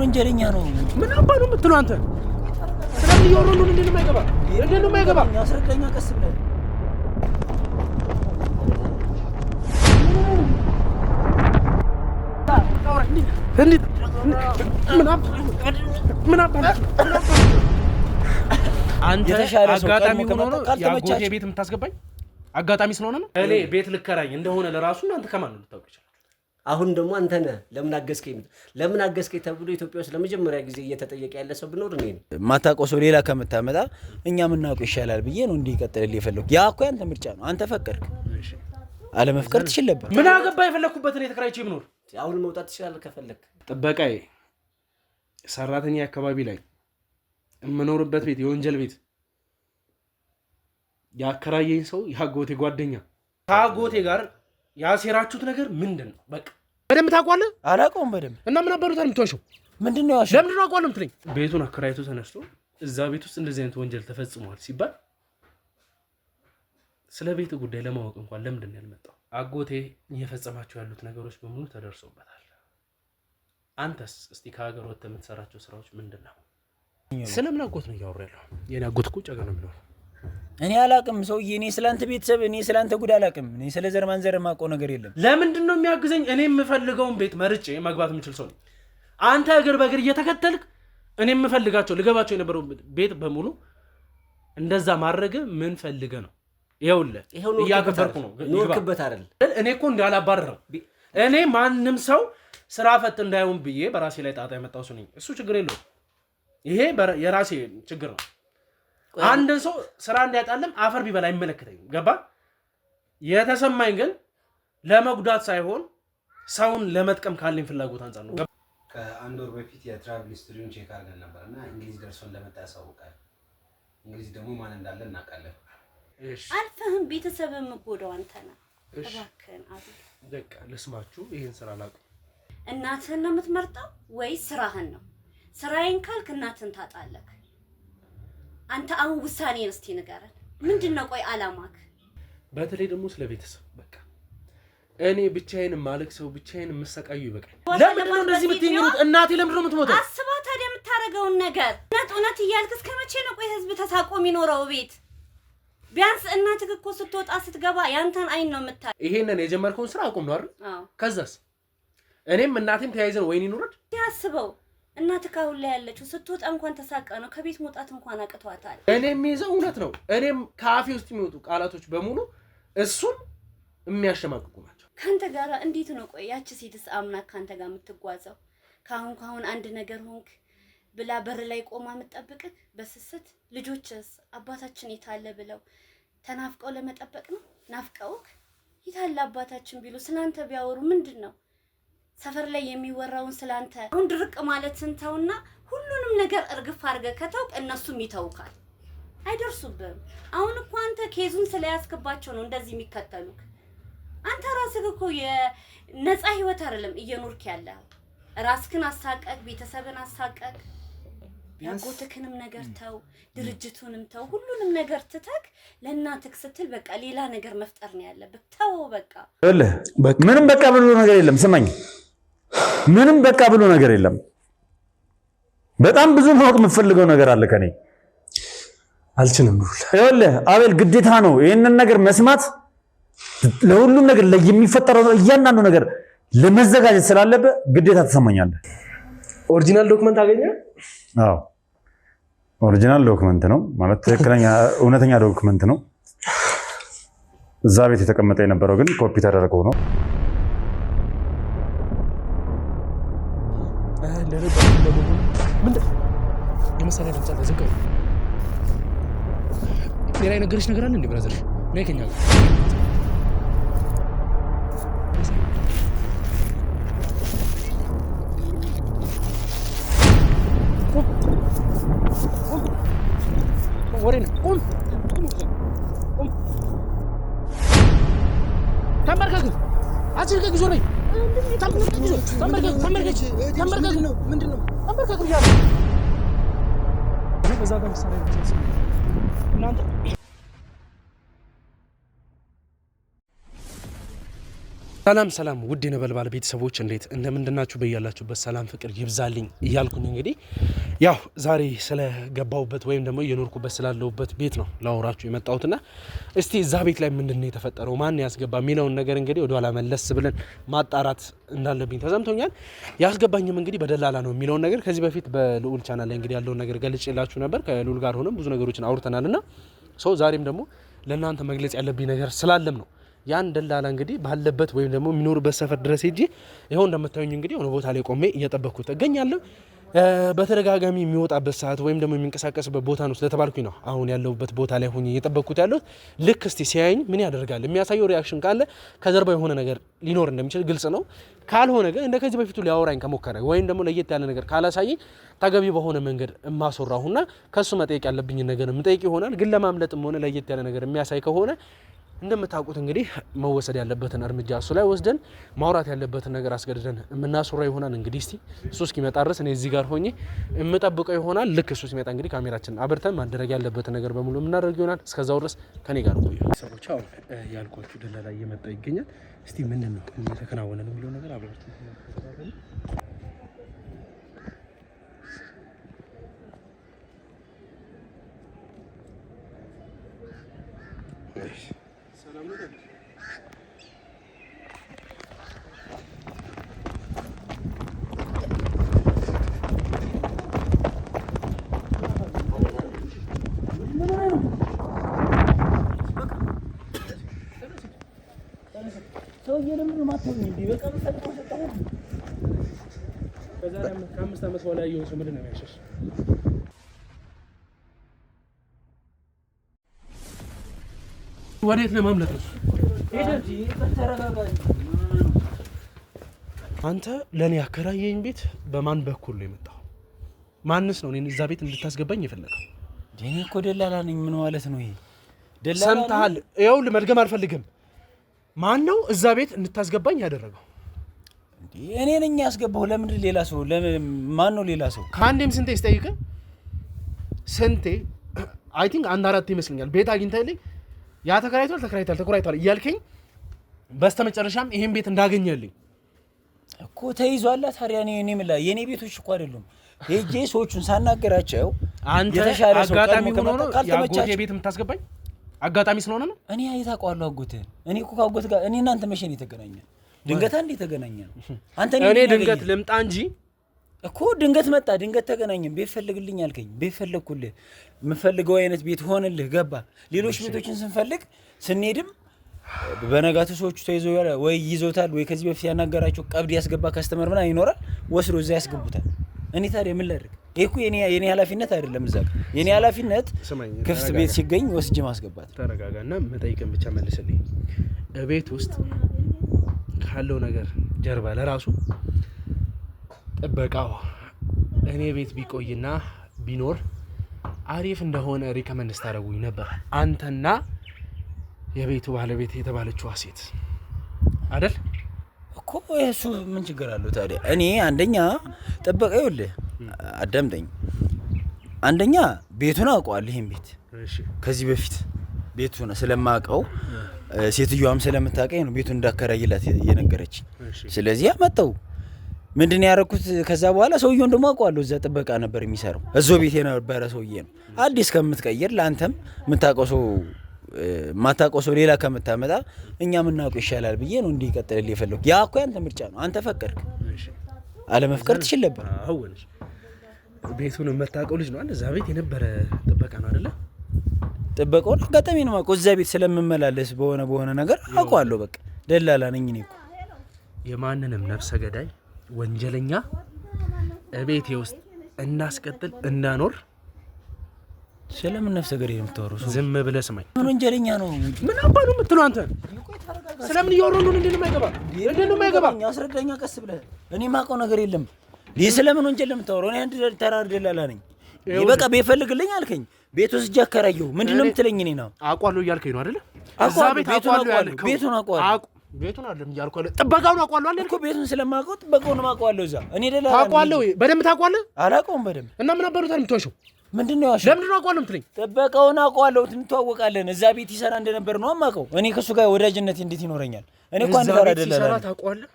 ወንጀለኛ ነው ምን አባሉ የምትለው አንተ ስለዚህ ይወሩሉ እንዴት ነው የማይገባ ያስረቀኛ ቀስ ብለህ እንዴት ምን አባ አንተ አጋጣሚ ሆኖ ነው ያጎቴ ቤት የምታስገባኝ አጋጣሚ ስለሆነ ነው እኔ ቤት ልከራኝ እንደሆነ ለራሱ አንተ ከማን ነው ልታውቅ ይችላል አሁን ደግሞ አንተ ነህ ለምን አገዝከኝ ተብሎ ኢትዮጵያ ውስጥ ለመጀመሪያ ጊዜ እየተጠየቀ ያለ ሰው ቢኖር እኔ ነኝ ማታቆሶ ሌላ ከመታመጣ እኛ ምናውቀው ይሻላል ብዬ ነው እንዲቀጥል የፈለኩ ያ እኮ ያንተ ምርጫ ነው አንተ ፈቀድክ አለ መፍቀር ትችል ነበር ምን አገባ የፈለኩበት እኔ ተከራይቼ ብኖር አሁን መውጣት ትችላለህ ከፈለክ ጥበቃዬ ሰራተኛ አካባቢ ላይ እምኖርበት ቤት የወንጀል ቤት ያከራየኝ ሰው ያጎቴ ጓደኛ ታጎቴ ጋር ያሴራችሁት ነገር ምንድነው በቃ በደም ታቋለህ አላውቀውም በደም እና ምን አባሩት አልምትዋሽው ምንድነው ያሽ ለምንድነው አቋለም ትለኝ ቤቱን አከራይቶ ተነስቶ እዛ ቤት ውስጥ እንደዚህ አይነት ወንጀል ተፈጽሟል ሲባል ስለ ቤቱ ጉዳይ ለማወቅ እንኳን ለምንድን ነው ያልመጣው አጎቴ እየፈጸማቸው ያሉት ነገሮች በሙሉ ተደርሶበታል አንተስ እስቲ ከሀገር ወጥተህ የምትሰራቸው ስራዎች ምንድነው ስለምን አጎት ነው ያወራለው የኔ አጎት እኮ ጨገ ነው የሚለው እኔ አላቅም ሰውዬ እኔ ስላንተ ቤተሰብ እኔ ስላንተ ጉድ አላቅም እኔ ስለ ዘር ማንዘር ማቆ ነገር የለም ለምንድን ነው የሚያግዘኝ እኔ የምፈልገውን ቤት መርጬ መግባት የምችል ሰው አንተ እግር በእግር እየተከተልክ እኔ የምፈልጋቸው ልገባቸው የነበረው ቤት በሙሉ እንደዛ ማድረግ ምን ፈልገ ነው ይኸውልህ እያከበርኩ ነው ኖርክበት አይደል እኔ እኮ እንዳላባረረው እኔ ማንንም ሰው ስራ ፈት እንዳይሆን ብዬ በራሴ ላይ ጣጣ ያመጣው ሰው ነኝ እሱ ችግር የለውም ይሄ የራሴ ችግር ነው አንድ ሰው ስራ እንዲያጣለም አፈር ቢበላ አይመለከተኝም ገባ የተሰማኝ ግን ለመጉዳት ሳይሆን ሰውን ለመጥቀም ካለኝ ፍላጎት አንፃር ነው ከአንድ ወር በፊት የትራቭል ሂስትሪውን ቼክ አድርገን ነበርና እንግሊዝ ደርሶ እንደመጣ ያሳውቃል እንግሊዝ ደግሞ ማን እንዳለ እናውቃለን እሺ አልፈህም ቤተሰብም ጎዳው አንተ ነህ እባክህን አብይ በቃ ልስማችሁ ይሄን ስራ ላቁ እናትህን ነው የምትመርጠው ወይ ስራህን ነው ስራዬን ካልክ እናትህን ታጣለህ አንተ አሁን ውሳኔን እስቲ ንገረን ምንድነው ቆይ አላማክ በተለይ ደግሞ ስለ ቤተሰብ በቃ እኔ ብቻዬን ማለክ ሰው ብቻዬን መሰቃዩ ይበቃል ለምን ነው እንደዚህ የምትይኙት እናቴ ለምን ነው የምትሞተው አስባ ታዲያ የምታረገውን ነገር እውነት እያልክ እስከ መቼ ነው ቆይ ህዝብ ተሳቆ የሚኖረው ቤት ቢያንስ እናትህ እኮ ስትወጣ ስትገባ ያንተን አይን ነው የምታይ ይሄንን የጀመርከውን ስራ አቁም ነው አይደል ከዛስ እኔም እናቴም ተያይዘን ወይኔ ኑረድ ያስበው እናትህ ካሁን ላይ ያለችው ስትወጣ እንኳን ተሳቀ ነው ከቤት መውጣት እንኳን አቅቷታል እኔም ይዘው እውነት ነው እኔም ካፌ ውስጥ የሚወጡ ቃላቶች በሙሉ እሱን የሚያሸማቅቁ ናቸው ካንተ ጋር እንዴት ነው ቆይ ያቺ ሴትስ አምና ካንተ ጋር የምትጓዘው ካሁን አንድ ነገር ሆንክ ብላ በር ላይ ቆማ የምትጠብቅህ በስስት ልጆችስ አባታችን የታለ ብለው ተናፍቀው ለመጠበቅ ነው ናፍቀውክ የታለ አባታችን ቢሉ ስላንተ ቢያወሩ ምንድነው ሰፈር ላይ የሚወራውን ስላንተ አሁን ድርቅ ማለትን ተውና ሁሉንም ነገር እርግፍ አድርገህ ከተውክ እነሱም ይተውካል አይደርሱብህም አሁን እኮ አንተ ኬዙን ስለያስከባቸው ነው እንደዚህ የሚከተሉክ አንተ ራስህ እኮ የነፃ ህይወት አይደለም እየኖርክ ያለው ራስክን አሳቀቅ ቤተሰብን አሳቀቅ ያጎትክንም ነገር ተው ድርጅቱንም ተው ሁሉንም ነገር ትተክ ለእናትክ ስትል በቃ ሌላ ነገር መፍጠር ነው ያለበት ተው በቃ ምንም በቃ ብሎ ነገር የለም ስማኝ ምንም በቃ ብሎ ነገር የለም በጣም ብዙ ማወቅ የምፈልገው ነገር አለ ከኔ አልችልም ይኸውልህ አቤል ግዴታ ነው ይሄንን ነገር መስማት ለሁሉም ነገር ለሚፈጠረው እያንዳንዱ ነገር ለመዘጋጀት ስላለበት ግዴታ ተሰማኛለህ ኦሪጂናል ዶክመንት አገኘ አዎ ኦሪጂናል ዶክመንት ነው ማለት ትክክለኛ እውነተኛ ዶክመንት ነው እዛ ቤት የተቀመጠ የነበረው ግን ኮፒ ተደርጎ ነው የመሳሪያ ድምፅ አለ ዝም ሌላ የነገረች ነገር አለ እንዴ ብራዘር ነይ ከኛ ጋር ወሬ ነው ተመርከክ አጭር ከግዞ ነኝ ተመርከክ ነው ምንድነው ተመርከክ ይያለ በዛ ጋር መሳሪያ ድምፅ እናንተ ሰላም ውድ የነበልባል ቤተሰቦች እንዴት እንደምንድናችሁ? በያላችሁበት ሰላም ፍቅር ይብዛልኝ እያልኩኝ እንግዲህ ያው ዛሬ ስለገባውበት ወይም ደግሞ እየኖርኩበት ስላለውበት ቤት ነው ላወራችሁ የመጣሁትና እስቲ እዛ ቤት ላይ ምንድነው የተፈጠረው ማን ያስገባ የሚለውን ነገር እንግዲህ ወደ ኋላ መለስ ብለን ማጣራት እንዳለብኝ ተሰምቶኛል። ያስገባኝም እንግዲህ በደላላ ነው የሚለውን ነገር ከዚህ በፊት በልዑል ቻናል ላይ እንግዲህ ያለውን ነገር ገልጬላችሁ ነበር። ከልዑል ጋር ሆነን ብዙ ነገሮችን አውርተናልና ዛሬም ደግሞ ለእናንተ መግለጽ ያለብኝ ነገር ስላለም ነው ያን ደላላ እንግዲህ ባለበት ወይም ደግሞ የሚኖርበት ሰፈር ድረስ ሄጄ ይሄው እንደምታዩኝ እንግዲህ ሆነ ቦታ ላይ ቆሜ እየጠበቅኩት እገኛለሁ። በተደጋጋሚ የሚወጣበት ሰዓት ወይም ደግሞ የሚንቀሳቀስበት ቦታ ነው ስለተባልኩኝ ነው አሁን ያለሁበት ቦታ ላይ ሆኜ እየጠበቅኩት ያለሁት። ልክ እስቲ ሲያየኝ ምን ያደርጋል የሚያሳየው ሪአክሽን ካለ ከጀርባ የሆነ ነገር ሊኖር እንደሚችል ግልጽ ነው። ካልሆነ ግን እንደ ከዚህ በፊቱ ሊያወራኝ ከሞከረ ወይም ደግሞ ለየት ያለ ነገር ካላሳየኝ ተገቢ በሆነ መንገድ እማስወራሁና ከሱ መጠየቅ ያለብኝ ነገር የምጠይቅ ይሆናል። ግን ለማምለጥም ሆነ ለየት ያለ ነገር የሚያሳይ ከሆነ እንደምታውቁት እንግዲህ መወሰድ ያለበትን እርምጃ እሱ ላይ ወስደን ማውራት ያለበትን ነገር አስገድደን የምናስወራ ይሆናል። እንግዲህ እስቲ እሱ እስኪመጣ ድረስ እኔ እዚህ ጋር ሆኜ የምጠብቀው ይሆናል። ልክ እሱ ሲመጣ እንግዲህ ካሜራችንን አብርተን ማድረግ ያለበትን ነገር በሙሉ የምናደርግ ይሆናል። እስከዛው ድረስ ከኔ ጋር ቆዩ። ሰዎች አሁን ያልኳችሁ ደላላ እየመጣ ይገኛል። እስቲ ምንድን ነው እየተከናወነ ነው የሚለው ነገር አብረን ከአምስት ዓመት በኋላ ያየውን ሰው ምንድን ነው የሚያሸሽ? ወዴት ነው ማምለጥ ነው? አንተ ለእኔ ያከራየኝ ቤት በማን በኩል ነው የመጣው? ማንስ ነው እኔን እዛ ቤት እንድታስገባኝ የፈለገው? እኔ እኮ ደላላ ነኝ። ምን ማለት ነው ይሄ? ደላላ ሰምተሃል? ይኸውልህ መድገም አልፈልግም። ማን ነው እዛ ቤት እንድታስገባኝ ያደረገው? እኔ ነኝ ያስገባው። ለምን ሌላ ሰው? ለምን ማን ነው ሌላ ሰው? ከአንዴም ስንቴ ስጠይቅ ስንቴ አይ ቲንክ አንድ አራት ይመስለኛል ቤት አግኝተህልኝ ያ ተከራይቷል እያልከኝ በስተመጨረሻም ይሄን ቤት እንዳገኘልኝ እኮ ተይዟል። ታዲያ እኔ ምን ላይ የኔ ቤቶች እኮ አይደሉም ሄጄ ሰዎቹን ሳናገራቸው አንተ አጋጣሚ ሆኖ ነው ያጎቴ ቤት የምታስገባኝ? አጋጣሚ ስለሆነ ነው? እኔ አይታውቀዋለሁ አጎትህን። እኔ እኮ ካጎት ጋር እኔ እናንተ መቼ ነው የተገናኘን? ድንገት አንዴ ተገናኘን። አንተ እኔ ድንገት ልምጣ እንጂ እኮ ድንገት መጣ፣ ድንገት ተገናኘን። ቤት ፈልግልኝ አልከኝ፣ ቤት ፈለግኩልህ። የምፈልገው አይነት ቤት ሆነልህ፣ ገባ። ሌሎች ቤቶችን ስንፈልግ ስንሄድም በነጋቱ ሰዎቹ ተይዘው ወይ ይዞታል ወይ ከዚህ በፊት ያናገራቸው ቀብድ ያስገባ ካስተመር ምናምን ይኖራል፣ ወስዶ እዛ ያስገቡታል። እኔ ታዲያ ምን ላድርግ? ይሄ እኮ የኔ ኃላፊነት አይደለም። እዛ የኔ ኃላፊነት ክፍት ቤት ሲገኝ ወስጄ ማስገባት። ተረጋጋና መጠይቅን ብቻ መልስልኝ። ቤት ውስጥ ካለው ነገር ጀርባ ለራሱ ጥበቃው እኔ ቤት ቢቆይና ቢኖር አሪፍ እንደሆነ ሪከመንድ ስታደርጉኝ ነበር። አንተና የቤቱ ባለቤት የተባለችው ሴት አይደል እኮ? እሱ ምን ችግር አለው ታዲያ? እኔ አንደኛ ጥበቃ ይኸውልህ፣ አዳምጠኝ። አንደኛ ቤቱን አውቀዋለሁ። ይሄን ቤት ከዚህ በፊት ቤቱን ስለማውቀው ሴትዮዋም ስለምታውቀኝ ነው ቤቱን እንዳከራይላት የነገረችኝ። ስለዚህ አመጣው። ምንድን ያደረኩት ከዛ በኋላ ሰውየውን ደግሞ አውቀዋለሁ። እዛ ጥበቃ ነበር የሚሰራው፣ እዛው ቤት የነበረ ሰውዬ ነው። አዲስ ከምትቀይር ለአንተም የማታውቀው ሰው ሌላ ከምታመጣ እኛ የምናውቀው ይሻላል ብዬ ነው እንዲቀጥልልህ የፈለኩት። ያ እኮ ያንተ ምርጫ ነው። አንተ ፈቀድክ፣ አለመፍቀድ ትችል ነበር። ቤቱን የምታውቀው ልጅ ነው። እዛ ቤት የነበረ ጥበቃ ነው አይደለ? ጥበቃውን አጋጣሚ ነው የማውቀው። እዛ ቤት ስለምመላለስ በሆነ ነገር አውቀዋለሁ። በቃ ደላላ ነኝ እኔ እኮ። የማንንም ነፍሰ ገዳይ ወንጀለኛ ቤቴ ውስጥ እናስቀጥል እንዳኖር። ስለምን ነፍሰ ገዳይ ነው የምታወራው? ዝም ብለህ ስማኝ። ምን ወንጀለኛ ነው? ምን አባቱ ነው የምትለው አንተ? ስለምን እያወራሁ ነው? እንዴት ነው የማይገባ? አስረዳኛ ቀስ ብለህ። እኔ የማውቀው ነገር የለም። ይህ ስለምን ወንጀል ነው የምታወራው? እኔ አንድ ተራር ደላላ ነኝ። በቃ ቤት ፈልግልኝ አልከኝ፣ ቤት ወስጄ አከራየሁ። ምንድነው የምትለኝ? እኔ ነው አውቀዋለሁ እያልከኝ ነው አይደለ? እዛ ቤት አውቀዋለሁ ያልከው ቤቱን አውቀዋለሁ። ቤቱን አይደለም እያልኩ አይደል? ጥበቃውን አውቀዋለሁ አይደል? እኮ ቤቱን ስለማውቀው ጥበቃውን አውቀዋለሁ። እዛ እኔ ደላላ አውቀዋለሁ። በደንብ ታውቀዋለህ? አላውቀውም በደንብ። እና ምን አባሩታል የምትዋሸው? ምንድነው ያሽ? ለምንድነው አውቀዋለሁ የምትለኝ? ጥበቃውን አውቀዋለሁ፣ እንተዋወቃለን። እዛ ቤት ይሰራ እንደነበር ነው የማውቀው። እኔ ከሱ ጋር ወዳጅነት እንዴት ይኖረኛል? እኔ እኮ አንድ ጋር አይደለም። ይሰራ ታውቀዋለህ?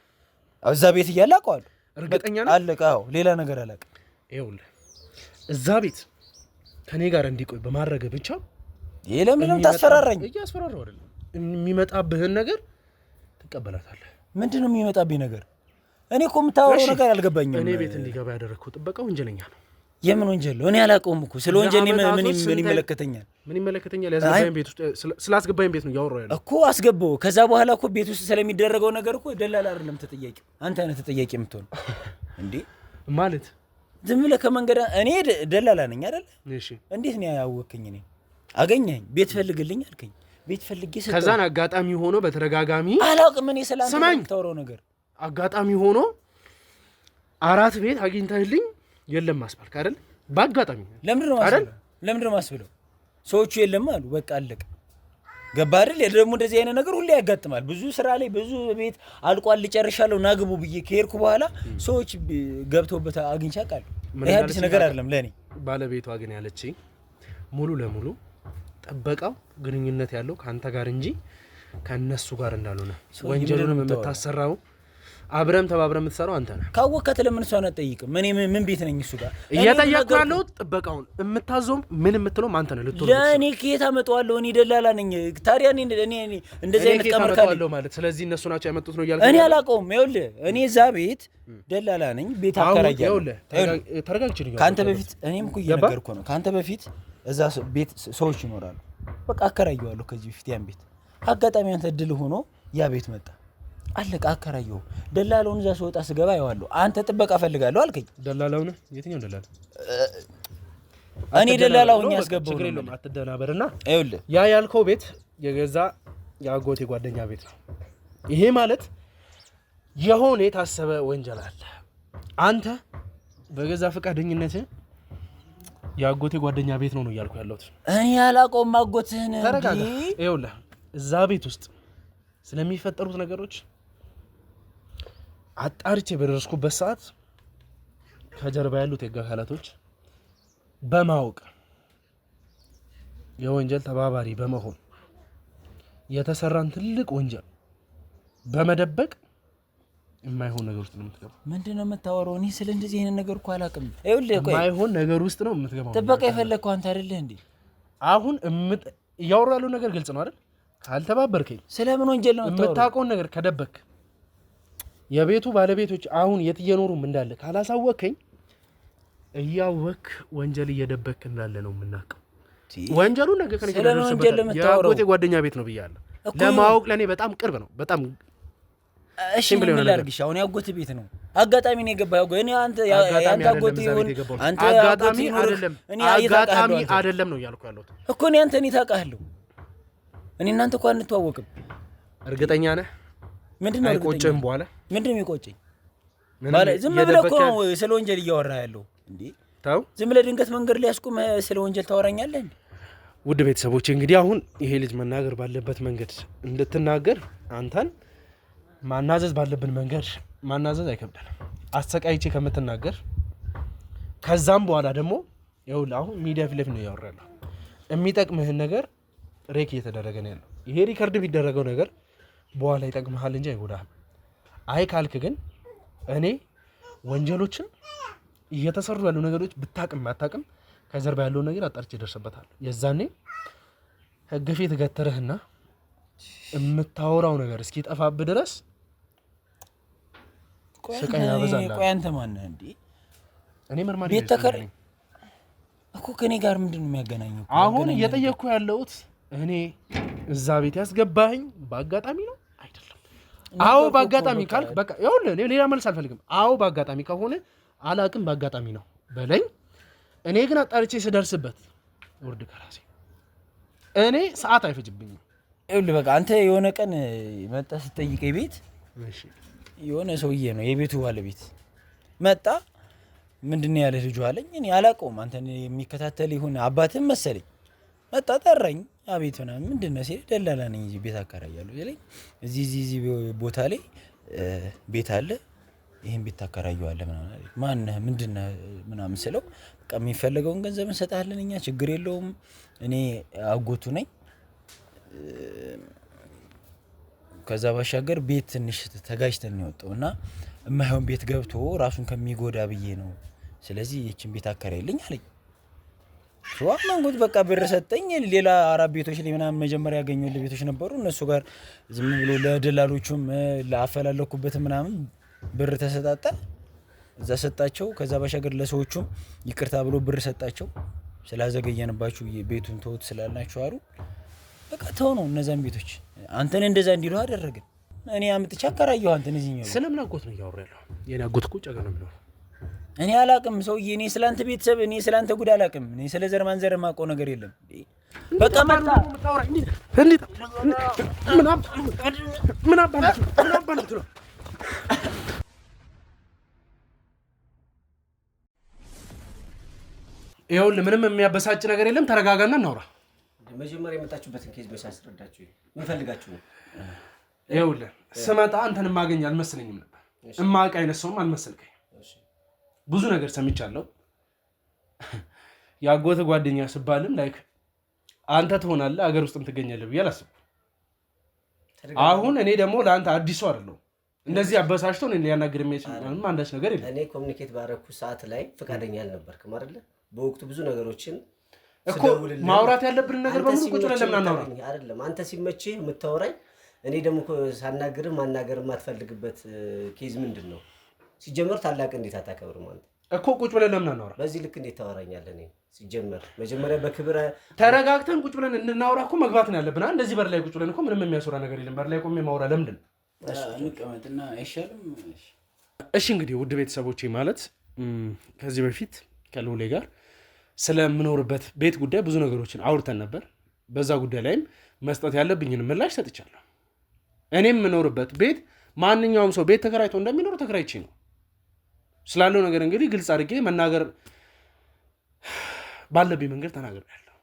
እዛ ቤት እያለ አውቀዋለሁ። እርግጠኛ ነህ? አለቃ። አዎ፣ ሌላ ነገር አላውቅም። ይኸውልህ እዛ ቤት ከኔ ጋር እንዲቆይ በማድረግ ብቻ ይሄ ለምን ነው ታስፈራራኝ? እያስፈራራሁ አይደለም። የሚመጣብህን ነገር ትቀበላታለህ። ምንድነው የሚመጣብኝ ነገር? እኔ እኮ የምታወራው ነገር አልገባኝም። እኔ ቤት እንዲገባ ያደረግከው ጥበቃ ወንጀለኛ ነው። የምን ወንጀል ነው? እኔ አላውቀውም እኮ ስለ ወንጀል ምን ይመለከተኛል? ምን ይመለከተኛል? ያስገባኝ ቤት ውስጥ ስላስገባኝ ቤት ነው እያወራሁ ያለው እኮ አስገባው። ከዛ በኋላ እኮ ቤት ውስጥ ስለሚደረገው ነገር እኮ ደላላ አይደለም ተጠያቂው፣ አንተ ነህ ተጠያቂ የምትሆን እንዴ። ማለት ዝም ብለህ ከመንገድ እኔ ደላላ ነኝ አይደል? እሺ፣ እንዴት ነው ያወቅኝ? እኔ አገኘኝ፣ ቤት ፈልግልኝ አልከኝ፣ ቤት ፈልጌ ሰጠሁ። ከዛን አጋጣሚ ሆኖ በተደጋጋሚ አላውቅም እኔ ስላንተ የምታወራው ነገር አጋጣሚ ሆኖ አራት ቤት አግኝተህልኝ የለም ማስባልክ አይደል? በአጋጣሚ ለምንድን ነው ማስብለው? ሰዎቹ የለም አሉ፣ በቃ አለቀ። ገባ አይደል? ደግሞ እንደዚህ አይነት ነገር ሁሌ ያጋጥማል። ብዙ ስራ ላይ ብዙ ቤት አልቋል ልጨርሻለሁ ናግቡ ብዬ ከሄድኩ በኋላ ሰዎች ገብተውበት አግኝቼ አውቃለሁ። ይሄ አዲስ ነገር አይደለም ለኔ። ባለቤቷ ግን ያለችኝ ሙሉ ለሙሉ ጥበቃው ግንኙነት ያለው ካንተ ጋር እንጂ ከነሱ ጋር እንዳልሆነ፣ ወንጀሉንም የምታሰራው አብረም ተባብረም የምትሰራው አንተ ነህ። ካወቀት ለምን እሷን አትጠይቅም? እኔ ምን ቤት ነኝ እሱ ጋር እየጠየቅኩ ያለው ጥበቃውን የምታዘውም ምን የምትለውም አንተ ነህ። ልትወር ለእኔ ከየት አመጣዋለሁ? እኔ ደላላ ነኝ። ታዲያ እኔ እንደዚህ አይነት ቀመር ካለው ማለት ስለዚህ እነሱ ናቸው ያመጡት ነው እያልኩ እኔ አላውቀውም። ይኸውልህ እኔ እዛ ቤት ደላላ ነኝ፣ ቤት አከራያለሁ። ተረጋግቼ ነው ከአንተ በፊት እኔም እኮ እየነገርኩህ ነው። ከአንተ በፊት እዛ ቤት ሰዎች ይኖራሉ። በቃ አከራየዋለሁ ከዚህ በፊት ያን ቤት። አጋጣሚ አንተ እድል ሆኖ ያ ቤት መጣ፣ አለቃ አከራየው። ደላላውን እዛ ስወጣ ስገባ ያዋለሁ። አንተ ጥበቃ ፈልጋለሁ አልከኝ። ደላላው ነው? የትኛው ደላላ? እኔ ደላላውን ያስገባው ችግር የለውም አትደናበርና፣ ይኸውልህ ያ ያልከው ቤት የገዛ የአጎቴ ጓደኛ ቤት ነው። ይሄ ማለት የሆነ የታሰበ ወንጀል አለ። አንተ በገዛ ፈቃደኝነት የአጎቴ ጓደኛ ቤት ነው እያልኩ ያለሁት። እኔ አላውቀውም አጎትህን። ተረጋጋ። ይኸውልህ እዛ ቤት ውስጥ ስለሚፈጠሩት ነገሮች አጣርቼ በደረስኩበት ሰዓት ከጀርባ ያሉት የህግ አካላቶች በማወቅ የወንጀል ተባባሪ በመሆን የተሰራን ትልቅ ወንጀል በመደበቅ የማይሆን ነገር ውስጥ ነው የምትገባው። ምንድነው የምታወራው? እኔ ስለ እንደዚህ አይነት ነገር እኮ አላውቅም። ይኸውልህ ቆይ የማይሆን ነገር ውስጥ ነው የምትገባው። ጥበቃ የፈለግከው አንተ አይደለህ እንዴ? አሁን እያወራሁ ያለው ነገር ግልጽ ነው አይደል? ካልተባበርከኝ ስለምን ወንጀል ነው የምታወራው? የምታውቀውን ነገር ከደበክ የቤቱ ባለቤቶች አሁን የት እየኖሩም እንዳለ ካላሳወከኝ እያወክ ወንጀል እየደበክ እንዳለ ነው የምናውቀው። ወንጀሉ ነገር ከኔ ከደረሰበት የአጎቴ ጓደኛ ቤት ነው ብያለሁ። ለማወቅ ለኔ በጣም ቅርብ ነው። በጣም እሺ ምን ላድርግሽ? አሁን ያጎት ቤት ነው። አጋጣሚ ነው የገባው። እኔ አንተ አጎት ይሁን አንተ አጋጣሚ አይደለም፣ አጋጣሚ አይደለም ነው እያልኩ ያለሁት እኮ። እኔ አንተ እኔ ታውቃለሁ። እኔ እናንተ እኮ አንተዋወቅም። እርግጠኛ ነህ? ምንድነው አይቆጭም? በኋላ ምንድነው የሚቆጨኝ? ማለት ዝም ብለህ እኮ ነው ስለ ወንጀል እያወራህ ያለው እንዴ? ታው ዝም ብለህ ድንገት መንገድ ላይ ያስቆመህ ስለ ወንጀል ታወራኛለህ እንዴ? ውድ ቤተሰቦች እንግዲህ አሁን ይሄ ልጅ መናገር ባለበት መንገድ እንድትናገር አንተን ማናዘዝ ባለብን መንገድ ማናዘዝ አይከብደንም። አሰቃይቼ ከምትናገር ከዛም በኋላ ደግሞ ይኸውልህ አሁን ሚዲያ ፊት ለፊት ነው ያወራለሁ። የሚጠቅምህን ነገር ሬክ እየተደረገ ነው ያለው። ይሄ ሪከርድ ቢደረገው ነገር በኋላ ይጠቅምሃል እንጂ አይጎዳህም። አይ ካልክ ግን እኔ ወንጀሎችን እየተሰሩ ያሉ ነገሮች ብታቅም ባታቅም ከጀርባ ያለውን ነገር አጣርቼ ደርሰበታል። የዛኔ ህግ ፊት ገተረህና የምታወራው ነገር እስኪጠፋብህ ድረስ ስቃይ ያበዛል። ቆይ አንተ ማን ነህ እንዴ? እኔ መርማሪ ቤት ተከረ እኮ ከኔ ጋር ምንድነው የሚያገናኘው? አሁን እየጠየቅኩ ያለሁት እኔ እዛ ቤት ያስገባኸኝ በአጋጣሚ ነው አይደለም? አዎ በአጋጣሚ ካልክ በቃ ይኸውልህ ሌላ መልስ አልፈልግም። አዎ በአጋጣሚ ከሆነ አላቅም በአጋጣሚ ነው በለኝ። እኔ ግን አጣርቼ ስደርስበት ወርድ ከራሴ እኔ ሰዓት አይፈጅብኝም። ይኸውልህ በቃ አንተ የሆነ ቀን መጣ ስትጠይቀኝ ቤት የሆነ ሰውዬ ነው የቤቱ ባለቤት መጣ። ምንድነው ያለ ልጁ አለኝ። እኔ አላውቀውም። አንተን የሚከታተል ይሁን አባትም መሰለኝ። መጣ ጠራኝ። አቤት ሆነ ምንድነው ሲል ደላላ ነኝ እዚህ ቤት አከራያለሁ ይለኝ። እዚህ ቦታ ላይ ቤት አለ ይሄን ቤት ታከራየዋለህ ምናምን ማነህ ምንድነህ ምናምን ስለው በቃ የሚፈልገውን ገንዘብ እንሰጣለን እኛ ችግር የለውም እኔ አጎቱ ነኝ ከዛ ባሻገር ቤት ትንሽ ተጋጅተን ነው የወጣውና የማይሆን ቤት ገብቶ ራሱን ከሚጎዳ ብዬ ነው ስለዚህ እቺን ቤት አከራይልኝ አለኝ ሷማንጉት በቃ ብር ሰጠኝ ሌላ አራት ቤቶች ላይ ምናምን መጀመሪያ ያገኘው ቤቶች ነበሩ እነሱ ጋር ዝም ብሎ ለደላሎቹም ላፈላለኩበት ምናምን ብር ተሰጣጣ እዛ ሰጣቸው ከዛ ባሻገር ለሰዎቹም ይቅርታ ብሎ ብር ሰጣቸው ስላዘገየንባችሁ ቤቱን ተውት ስላልናችሁ አሩ በቃ ተው ነው እነዛን ቤቶች አንተን እንደዛ እንዲሉ አደረግን እኔ አምጥቼ አከራየሁ አንተን እዚህኛው ስለምን አጎት ነው ያወራለው የኔ አጎት እኮ ጨገና ነው እኔ አላቅም ሰውዬ እኔ ስላንተ ቤተሰብ እኔ ስላንተ ጉድ አላቅም እኔ ስለ ዘር ማንዘር ማቆ ነገር የለም በቃ ምን አባንት ነው ይኸውልህ ምንም የሚያበሳጭ ነገር የለም ተረጋጋና እናውራ መጀመሪያ የመጣችሁበትን ኬዝ መሳስረዳችሁ ምን ፈልጋችሁ ነው ይኸውልህ ስመጣ አንተን ማገኝ አልመሰለኝም ነበር እማቅ አይነት ሰውም አልመሰልከኝ ብዙ ነገር ሰምቻለሁ ያጎተ ጓደኛ ስባልም ላይክ አንተ ትሆናለህ አገር ውስጥም ትገኛለህ ብዬ አላሰብኩም አሁን እኔ ደግሞ ለአንተ አዲስ ሰው አይደለሁ እንደዚህ አበሳጭቶ እኔን ሊያናግር የሚችል አንዳች ነገር የለም እኔ ኮሙኒኬት ባረኩ ሰዓት ላይ ፍቃደኛ አልነበርክም አይደለ በወቅቱ ብዙ ነገሮችን እኮ ማውራት ያለብን ነገር በሙሉ ቁጭ ብለን ለምን አናወራ አይደለም አንተ ሲመችህ የምታወራኝ እኔ ደግሞ ሳናግርህ ማናገር የማትፈልግበት ኬዝ ምንድነው ሲጀመር ታላቅ እንዴት አታከብርም አንተ እኮ ቁጭ ብለን ለምን አናወራ በዚህ ልክ እንዴት ታወራኛለህ እኔ ሲጀመር መጀመሪያ በክብር ተረጋግተን ቁጭ ብለን እንናወራ እኮ መግባት ነው ያለብን እንደዚህ በር ላይ ቁጭ ብለን እኮ ምንም የሚያስወራ ነገር የለም በር ላይ ቆሜ ማውራ ለምንድን ነው እንቀመጥና አይሻልም እሺ እንግዲህ ውድ ቤተሰቦቼ ማለት ከዚህ በፊት ከሎሌ ጋር ስለምኖርበት ቤት ጉዳይ ብዙ ነገሮችን አውርተን ነበር በዛ ጉዳይ ላይም መስጠት ያለብኝን ምላሽ ሰጥቻለሁ እኔም የምኖርበት ቤት ማንኛውም ሰው ቤት ተከራይቶ እንደሚኖር ተከራይቼ ነው ስላለው ነገር እንግዲህ ግልጽ አድርጌ መናገር ባለብኝ መንገድ ተናግሬያለሁ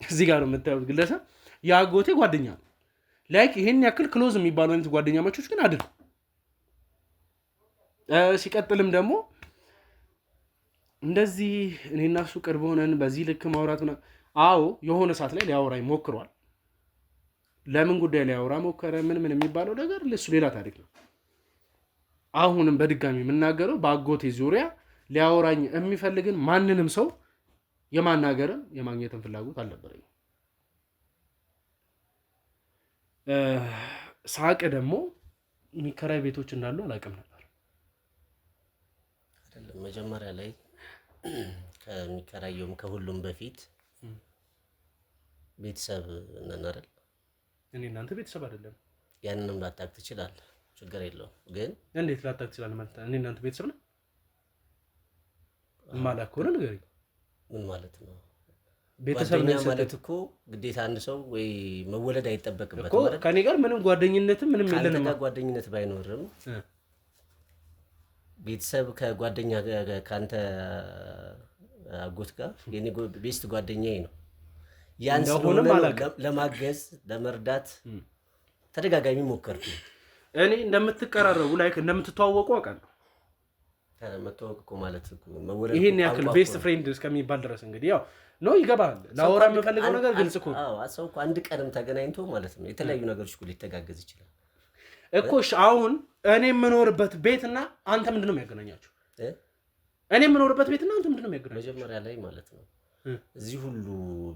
እዚህ ጋር የምታዩት ግለሰብ ያጎቴ ጓደኛ ነው ላይክ ይሄን ያክል ክሎዝ የሚባሉ አይነት ጓደኛ ማቾች ግን አይደል ሲቀጥልም ደግሞ እንደዚህ እኔና እሱ ቅርብ ሆነን በዚህ ልክ ማውራቱና አዎ የሆነ ሰዓት ላይ ሊያወራኝ ሞክሯል ለምን ጉዳይ ሊያወራ ሞከረ ምን የሚባለው ነገር ለሱ ሌላ ታሪክ ነው አሁንም በድጋሚ የምናገረው በአጎቴ ዙሪያ ሊያወራኝ የሚፈልግን ማንንም ሰው የማናገርን የማግኘትን ፍላጎት አልነበረኝም ሳቅ ደግሞ የሚከራይ ቤቶች እንዳሉ አላውቅም ነበር አይደለም መጀመሪያ ላይ ከሚከራየውም ከሁሉም በፊት ቤተሰብ ነን አይደል እኔ እናንተ ቤተሰብ አይደለም ያንንም ላታክ ትችላለህ ችግር የለውም ግን እንዴት ላታክ ትችላለህ ማለት እኔ እናንተ ቤተሰብ ነን ማላኮረ ነገር ምን ማለት ነው ቤተሰብ ነን ማለት እኮ ግዴታ አንድ ሰው ወይ መወለድ አይጠበቅበትም እኮ ከኔ ጋር ምንም ጓደኝነትም ምንም የለንም ጓደኝነት ባይኖርም ቤተሰብ ከጓደኛ ካንተ አጎት ጋር የኔ ቤስት ጓደኛዬ ነው ያን ለማገዝ ለመርዳት ተደጋጋሚ ሞከርኩ እኔ እንደምትቀራረቡ ላይክ እንደምትተዋወቁ አውቃለሁ መተዋወቅ እኮ ማለት እኮ መወለድ ይሄን ያክል ቤስት ፍሬንድ እስከሚባል ድረስ እንግዲህ ያው ነው ይገባል ላወራ የምፈልገው ነገር ግልጽ እኮ አዎ አሰው እኮ አንድ ቀንም ተገናኝቶ ማለት ነው የተለያዩ ነገሮች እኮ ሊተጋገዝ ይችላል እኮ አሁን እኔ የምኖርበት ቤትና አንተ ምንድነው የሚያገናኛችሁ እኔ የምኖርበት ቤትና አንተ ምንድነው የሚያገናኛችሁ መጀመሪያ ላይ ማለት ነው እዚህ ሁሉ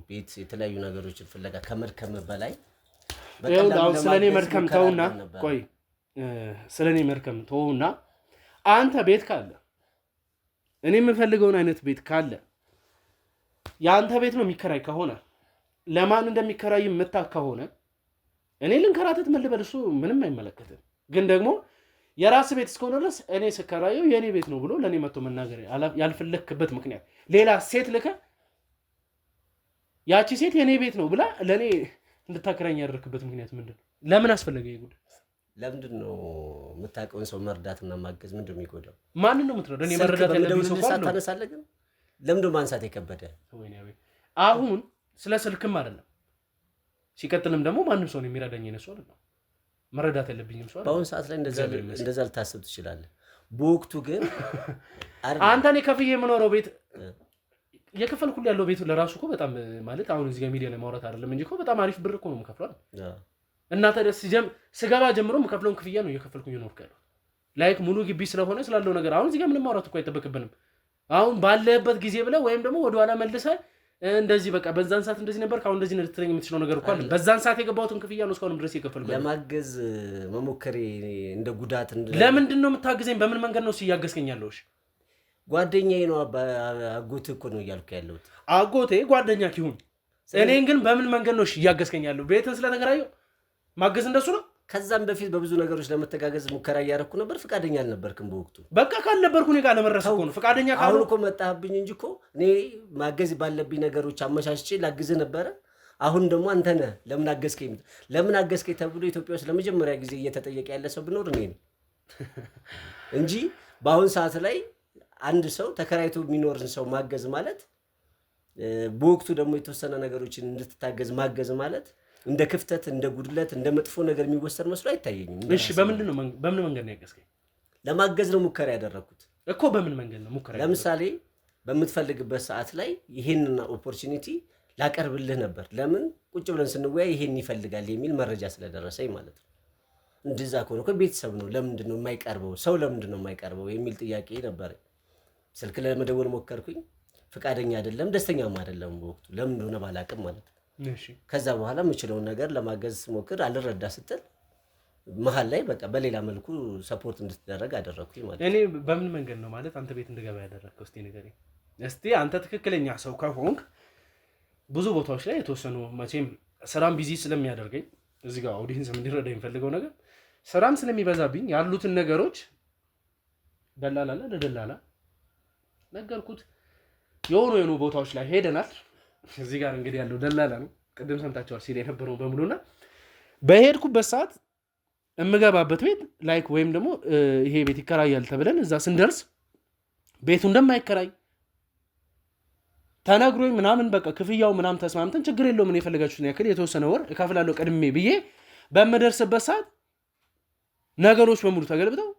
ቤት የተለያዩ ነገሮችን ፍለጋ ከመድከም በላይ በቀላሉ ስለኔ መድከም ተውና ቆይ ስለኔ መድከም ተውና አንተ ቤት ካለ እኔ የምፈልገውን አይነት ቤት ካለ ያንተ ቤት ነው የሚከራይ ከሆነ ለማን እንደሚከራይ የምታውቅ ከሆነ እኔ ልንከራተት መልበል እሱ ምንም አይመለከትም ግን ደግሞ የራስ ቤት እስከሆነ ድረስ እኔ ስከራየው የኔ ቤት ነው ብሎ ለኔ መጥቶ መናገር ያልፈለክበት ምክንያት ሌላ ሴት ልከ ያቺ ሴት የኔ ቤት ነው ብላ ለኔ እንድታከራኝ ያደረክበት ምክንያት ምንድነው ለምን አስፈለገ ይጉድ ለምንድነው የምታውቀውን ሰው መርዳትና ማገዝ ምንድነው የሚጎዳው ማን ነው የምትረዳው እኔ መረዳት ያለብኝ ሰው ካለ ታነሳለህ ግን ለምንድነው ማንሳት የከበደ አሁን ስለ ስልክም አይደለም ሲቀጥልም ደግሞ ማንም ሰው ነው የሚረዳኝ እነሱ አይደለም መረዳት ያለብኝም ሰው በአሁን ሰዓት ላይ እንደዛ ልታስብ ትችላለህ በወቅቱ ግን አንተ እኔ ከፍዬ የምኖረው ቤት የከፈልኩ ያለው ቤቱ ለራሱ እኮ በጣም ማለት አሁን እዚህ ጋር ሚዲያ ላይ ማውራት አይደለም እንጂ እኮ በጣም አሪፍ ብር እኮ ነው የምከፍለው እና ታዲያ ስገባ ጀምሮ የምከፍለውን ክፍያ ነው እየከፈልኩኝ እየኖርኩ ያለው ላይክ ሙሉ ግቢ ስለሆነ ስላለው ነገር አሁን እዚህ ጋር ምንም ማውራት እኮ አይጠበቅብንም አሁን ባለበት ጊዜ ብለህ ወይም ደግሞ ወደኋላ መልሰህ እንደዚህ በቃ በዛን ሰዓት እንደዚህ ነበር ካሁን እንደዚህ ልትለኝ የምትችለው ነገር እኮ አለ በዛን ሰዓት የገባሁትን ክፍያ ነው እስካሁን ድረስ የከፈልኩት ለማገዝ መሞከሬ እንደ ጉዳት ለምንድን ነው የምታግዘኝ በምን መንገድ ነው ሲያገዝከኝ ያለውሽ ጓደኛዬ ነው አጎቴ እኮ ነው እያልኩ ያለሁት አጎቴ ጓደኛ ይሁን እኔን ግን በምን መንገድ ነው እያገዝከኝ ያለው ቤትን ስለተከራየው ማገዝ እንደሱ ነው ከዛም በፊት በብዙ ነገሮች ለመተጋገዝ ሙከራ እያደረኩ ነበር ፍቃደኛ አልነበርኩም በወቅቱ በቃ ካልነበርኩ እኔ ጋር ለመረስ እኮ ነው ፍቃደኛ ካሉ አሁን እኮ መጣህብኝ እንጂ እኮ እኔ ማገዝ ባለብኝ ነገሮች አመቻችቼ ላግዝ ነበር አሁን ደግሞ አንተ ነህ ለምን አገዝከኝ ተብሎ ኢትዮጵያ ውስጥ ለመጀመሪያ ጊዜ እየተጠየቀ ያለ ሰው ቢኖር እኔ ነኝ እንጂ በአሁን ሰዓት ላይ አንድ ሰው ተከራይቶ የሚኖርን ሰው ማገዝ ማለት በወቅቱ ደግሞ የተወሰነ ነገሮችን እንድትታገዝ ማገዝ ማለት እንደ ክፍተት እንደ ጉድለት እንደ መጥፎ ነገር የሚወሰድ መስሎ አይታየኝም እሺ በምን መንገድ ነው ያገዝከኝ ለማገዝ ነው ሙከራ ያደረኩት እኮ በምን መንገድ ነው ሙከራ ለምሳሌ በምትፈልግበት ሰዓት ላይ ይሄንን ኦፖርቹኒቲ ላቀርብልህ ነበር ለምን ቁጭ ብለን ስንወያይ ይሄን ይፈልጋል የሚል መረጃ ስለደረሰኝ ማለት ነው እንደዛ ከሆነ እኮ ቤተሰብ ነው ለምንድን ነው የማይቀርበው ሰው ለምንድን ነው የማይቀርበው የሚል ጥያቄ ነበር ስልክ ለመደወል ሞከርኩኝ ፍቃደኛ አይደለም ደስተኛም አይደለም በወቅቱ ለምን እንደሆነ ባላቅም ማለት ነው እሺ ከዛ በኋላ የምችለውን ነገር ለማገዝ ሞክር አልረዳ ስትል መሃል ላይ በቃ በሌላ መልኩ ሰፖርት እንድትደረግ አደረኩኝ ማለት እኔ በምን መንገድ ነው ማለት አንተ ቤት እንድገባ ያደረግከው እስቲ ንገረኝ እስቲ አንተ ትክክለኛ ሰው ከሆንክ ብዙ ቦታዎች ላይ የተወሰኑ መቼም ስራም ቢዚ ስለሚያደርገኝ እዚህ ጋር ኦዲየንስ እንዲረዳ የሚፈልገው ነገር ስራም ስለሚበዛብኝ ያሉትን ነገሮች ደላላ ነገርኩት የሆኑ ቦታዎች ላይ ሄደናል እዚህ ጋር እንግዲህ ያለው ደላላ ነው ቅድም ሰምታችኋል ሲል የነበረው በሙሉና በሄድኩበት ሰዓት እምገባበት ቤት ላይክ ወይም ደግሞ ይሄ ቤት ይከራያል ተብለን እዛ ስንደርስ ቤቱ እንደማይከራይ ተነግሮኝ ምናምን በቃ ክፍያው ምናምን ተስማምተን ችግር የለውም እኔ የፈለጋችሁትን ያክል የተወሰነ ወር እከፍላለሁ ቀድሜ ብዬ በመደርስበት ሰዓት ነገሮች በሙሉ ተገልብጠው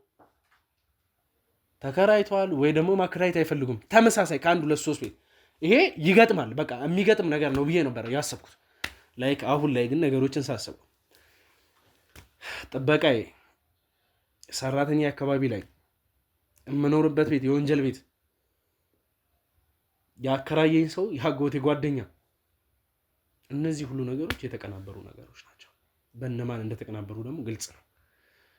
ተከራይቷል ወይ ደግሞ ማከራየት አይፈልጉም ተመሳሳይ ከአንድ 2-3 ቤት ይሄ ይገጥማል በቃ የሚገጥም ነገር ነው ብዬ ነበር ያሰብኩት ላይክ አሁን ላይ ግን ነገሮችን ሳስበው ጥበቃዬ ሰራተኛ አካባቢ ላይ የምኖርበት ቤት የወንጀል ቤት ያከራየኝ ሰው ያጎቴ ጓደኛ እነዚህ ሁሉ ነገሮች የተቀናበሩ ነገሮች ናቸው በእነማን እንደተቀናበሩ ደግሞ ግልጽ ነው